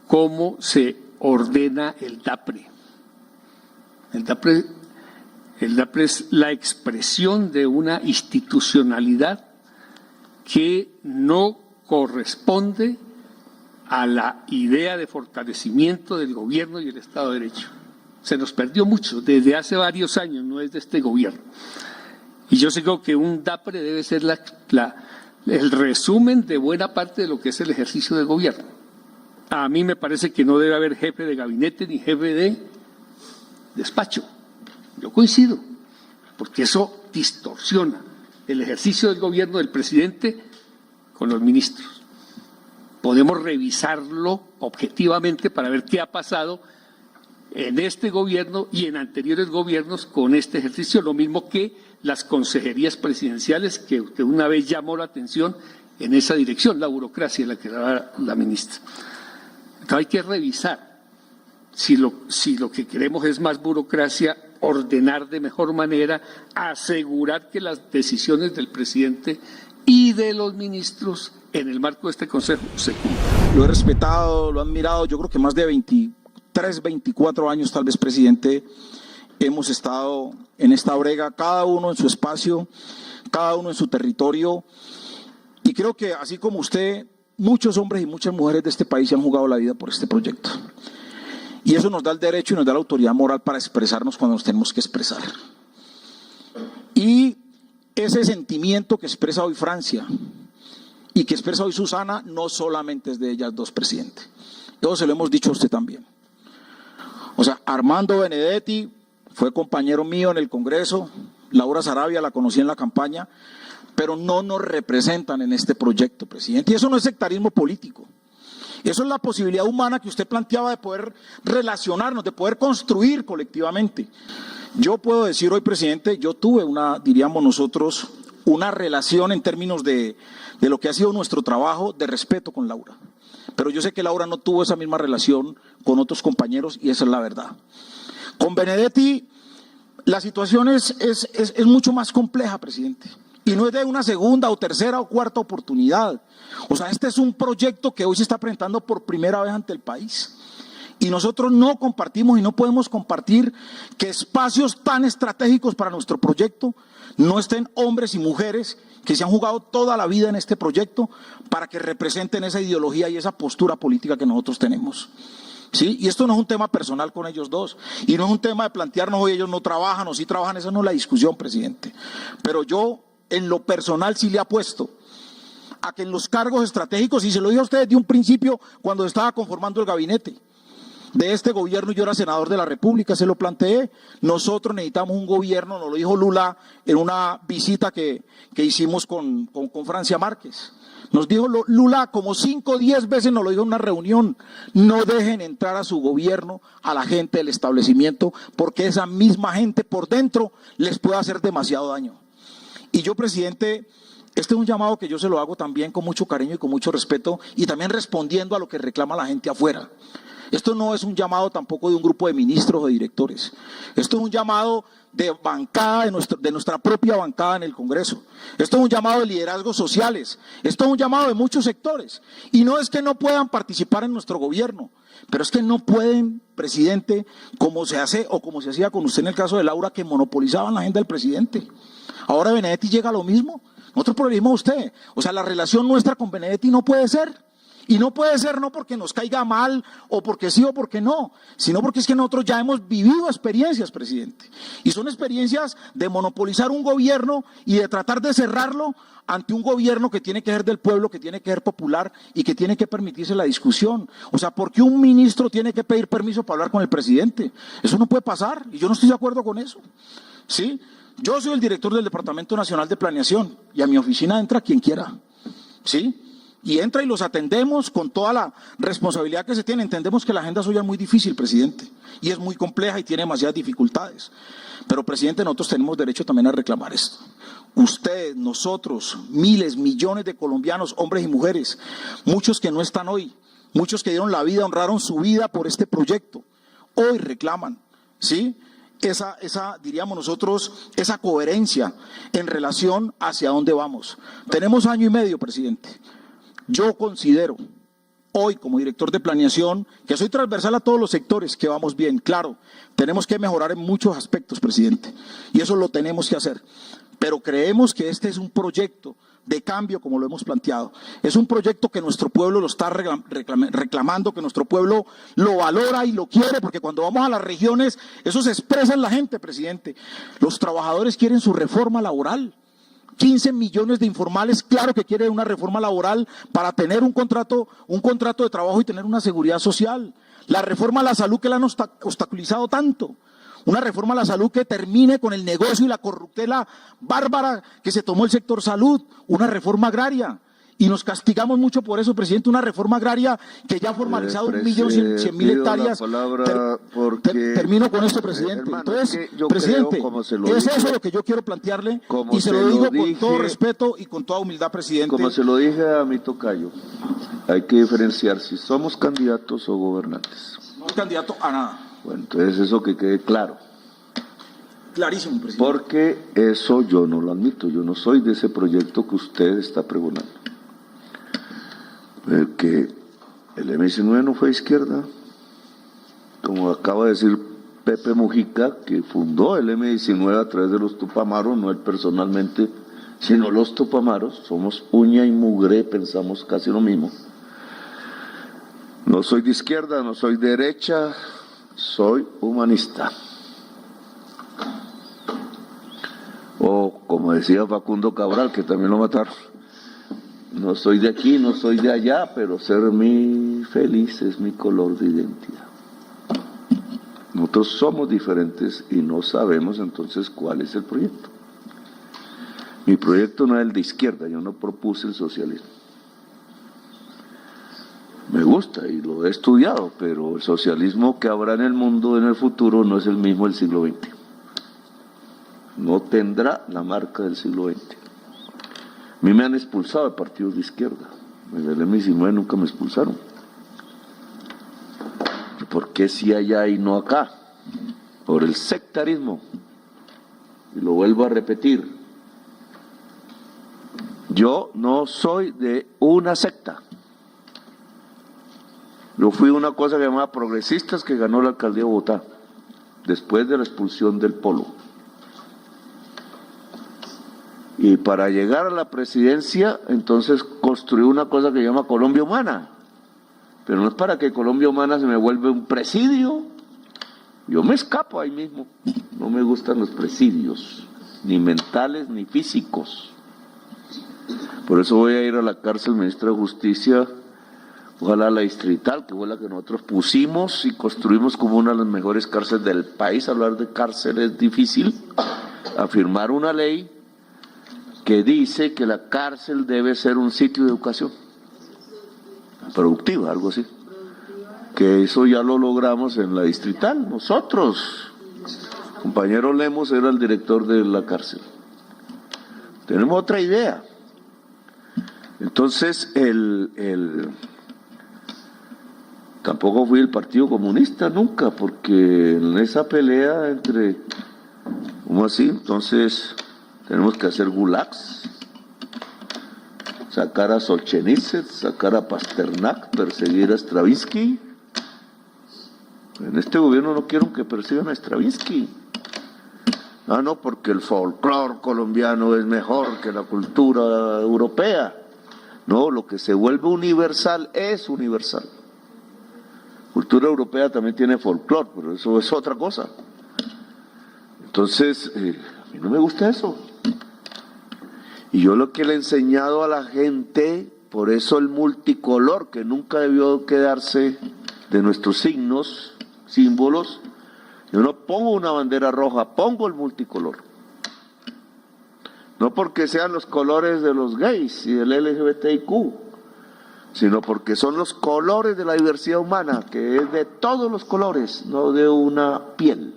cómo se ordena el DAPRE. El DAPRE es la expresión de una institucionalidad que no corresponde a la idea de fortalecimiento del gobierno y el Estado de Derecho. Se nos perdió mucho desde hace varios años, no es de este gobierno. Y yo creo que un DAPRE debe ser el resumen de buena parte de lo que es el ejercicio del gobierno. A mí me parece que no debe haber jefe de gabinete ni jefe de despacho. Yo coincido, porque eso distorsiona el ejercicio del gobierno del presidente con los ministros. Podemos revisarlo objetivamente para ver qué ha pasado en este gobierno y en anteriores gobiernos con este ejercicio, lo mismo que las consejerías presidenciales, que usted una vez llamó la atención en esa dirección, la burocracia, la que daba la ministra. Entonces hay que revisar si lo que queremos es más burocracia, ordenar de mejor manera, asegurar que las decisiones del presidente y de los ministros en el marco de este Consejo se cumplan. Lo he respetado, lo he admirado, yo creo que más de 23, 24 años tal vez, presidente, hemos estado en esta brega, cada uno en su espacio, cada uno en su territorio, y creo que así como usted, muchos hombres y muchas mujeres de este país se han jugado la vida por este proyecto. Y eso nos da el derecho y nos da la autoridad moral para expresarnos cuando nos tenemos que expresar. Y ese sentimiento que expresa hoy Francia y que expresa hoy Susana no solamente es de ellas dos, presidente. Eso se lo hemos dicho a usted también. O sea, Armando Benedetti fue compañero mío en el Congreso, Laura Sarabia la conocí en la campaña, pero no nos representan en este proyecto, presidente. Y eso no es sectarismo político. Eso es la posibilidad humana que usted planteaba de poder relacionarnos, de poder construir colectivamente. Yo puedo decir hoy, presidente, yo tuve diríamos nosotros, una relación en términos de lo que ha sido nuestro trabajo de respeto con Laura. Pero yo sé que Laura no tuvo esa misma relación con otros compañeros y esa es la verdad. Con Benedetti la situación es mucho más compleja, presidente. Y no es de una segunda o tercera o cuarta oportunidad. O sea, este es un proyecto que hoy se está presentando por primera vez ante el país. Y nosotros no compartimos y no podemos compartir que espacios tan estratégicos para nuestro proyecto no estén hombres y mujeres que se han jugado toda la vida en este proyecto para que representen esa ideología y esa postura política que nosotros tenemos. ¿Sí? Y esto no es un tema personal con ellos dos, y no es un tema de plantearnos hoy ellos no trabajan o sí trabajan, esa no es la discusión, presidente. Pero yo, en lo personal, sí le apuesto a que en los cargos estratégicos, y se lo dije a ustedes de un principio cuando estaba conformando el gabinete de este gobierno, yo era senador de la República, se lo planteé, nosotros necesitamos un gobierno, nos lo dijo Lula en una visita que hicimos con Francia Márquez. Nos dijo Lula como 5 o 10 veces, nos lo dijo en una reunión, no dejen entrar a su gobierno a la gente del establecimiento, porque esa misma gente por dentro les puede hacer demasiado daño. Y yo, presidente, este es un llamado que yo se lo hago también con mucho cariño y con mucho respeto, y también respondiendo a lo que reclama la gente afuera. Esto no es un llamado tampoco de un grupo de ministros o directores. Esto es un llamado de bancada, de nuestra propia bancada en el Congreso. Esto es un llamado de liderazgos sociales. Esto es un llamado de muchos sectores. Y no es que no puedan participar en nuestro gobierno, pero es que no pueden, presidente, como se hace o como se hacía con usted en el caso de Laura, que monopolizaban la agenda del presidente. Ahora Benedetti llega a lo mismo. Nosotros prohibimos a usted. O sea, la relación nuestra con Benedetti no puede ser. Y no puede ser no porque nos caiga mal o porque sí o porque no, sino porque es que nosotros ya hemos vivido experiencias, presidente. Y son experiencias de monopolizar un gobierno y de tratar de cerrarlo ante un gobierno que tiene que ser del pueblo, que tiene que ser popular y que tiene que permitirse la discusión. O sea, ¿por qué un ministro tiene que pedir permiso para hablar con el presidente? Eso no puede pasar y yo no estoy de acuerdo con eso. ¿Sí? Yo soy el director del Departamento Nacional de Planeación y a mi oficina entra quien quiera. ¿Sí? Y entra y los atendemos con toda la responsabilidad que se tiene. Entendemos que la agenda suya es muy difícil, presidente, y es muy compleja y tiene demasiadas dificultades. Pero, presidente, nosotros tenemos derecho también a reclamar esto. Usted, nosotros, miles, millones de colombianos, hombres y mujeres, muchos que no están hoy, muchos que dieron la vida, honraron su vida por este proyecto, hoy reclaman, ¿sí?, diríamos nosotros, esa coherencia en relación hacia dónde vamos. Tenemos 1 año y medio, presidente. Yo considero, hoy como director de planeación, que soy transversal a todos los sectores, que vamos bien. Claro, tenemos que mejorar en muchos aspectos, presidente, y eso lo tenemos que hacer. Pero creemos que este es un proyecto de cambio, como lo hemos planteado. Es un proyecto que nuestro pueblo lo está reclamando, que nuestro pueblo lo valora y lo quiere, porque cuando vamos a las regiones, eso se expresa en la gente, presidente. Los trabajadores quieren su reforma laboral. 15 millones de informales, claro que quieren una reforma laboral para tener un contrato de trabajo y tener una seguridad social. La reforma a la salud que la han obstaculizado tanto. Una reforma a la salud que termine con el negocio y la corruptela bárbara que se tomó el sector salud. Una reforma agraria. Y nos castigamos mucho por eso, presidente, una reforma agraria que ya ha formalizado 1.100.000 hectáreas. Termino con esto, presidente. Hermano, entonces, yo presidente, creo, es eso lo que yo quiero plantearle y se lo digo con todo respeto y con toda humildad, presidente. Como se lo dije a mi tocayo, hay que diferenciar si somos candidatos o gobernantes. No es candidato a nada. Bueno, entonces eso que quede claro. Clarísimo, presidente. Porque eso yo no lo admito, yo no soy de ese proyecto que usted está pregonando. Que el M-19 no fue izquierda, como acaba de decir Pepe Mujica, que fundó el M-19 a través de los Tupamaros, no él personalmente, sino los Tupamaros. Somos uña y mugre, pensamos casi lo mismo. No soy de izquierda, no soy de derecha, soy humanista. O como decía Facundo Cabral, que también lo mataron, no soy de aquí, no soy de allá, pero ser muy feliz es mi color de identidad. Nosotros somos diferentes y no sabemos entonces cuál es el proyecto. Mi proyecto no es el de izquierda, yo no propuse el socialismo. Me gusta y lo he estudiado, pero el socialismo que habrá en el mundo en el futuro no es el mismo del siglo XX. No tendrá la marca del siglo XX. A mí me han expulsado de partidos de izquierda. En el M-19 nunca me expulsaron. ¿Por qué si allá y no acá? Por el sectarismo. y lo vuelvo a repetir, yo no soy de una secta. Yo fui una cosa que llamaba Progresistas, que ganó la alcaldía de Bogotá, después de la expulsión del Polo. Y para llegar a la presidencia, entonces construí una cosa que se llama Colombia Humana. Pero no es para que Colombia Humana se me vuelva un presidio. Yo me escapo ahí mismo. No me gustan los presidios, ni mentales ni físicos. Por eso voy a ir a la cárcel, ministra de Justicia, ojalá la distrital, que fue la que nosotros pusimos y construimos como una de las mejores cárceles del país. Hablar de cárcel es difícil. A firmar una ley que dice que la cárcel debe ser un sitio de educación productiva, algo así. Que eso ya lo logramos en la distrital, nosotros. Compañero Lemos era el director de la cárcel. Tenemos otra idea. Entonces, tampoco fui el Partido Comunista nunca, porque en esa pelea entre, ¿cómo así? Entonces, tenemos que hacer gulags, sacar a Solzhenitsyn, sacar a Pasternak, perseguir a Stravinsky. En este gobierno no quiero que persigan a Stravinsky. Ah, no, porque el folclore colombiano es mejor que la cultura europea. No, lo que se vuelve universal es universal. Cultura europea también tiene folclore, pero eso es otra cosa. Entonces, a mí no me gusta eso. Y yo lo que le he enseñado a la gente, por eso el multicolor, que nunca debió quedarse de nuestros signos, símbolos, yo no pongo una bandera roja, pongo el multicolor. No porque sean los colores de los gays y del LGBTIQ, sino porque son los colores de la diversidad humana, que es de todos los colores, no de una piel.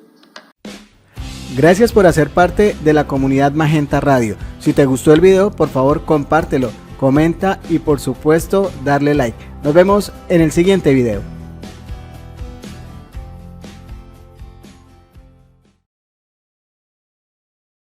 Gracias por hacer parte de la comunidad Magenta Radio. Si te gustó el video, por favor compártelo, comenta y por supuesto darle like. Nos vemos en el siguiente video.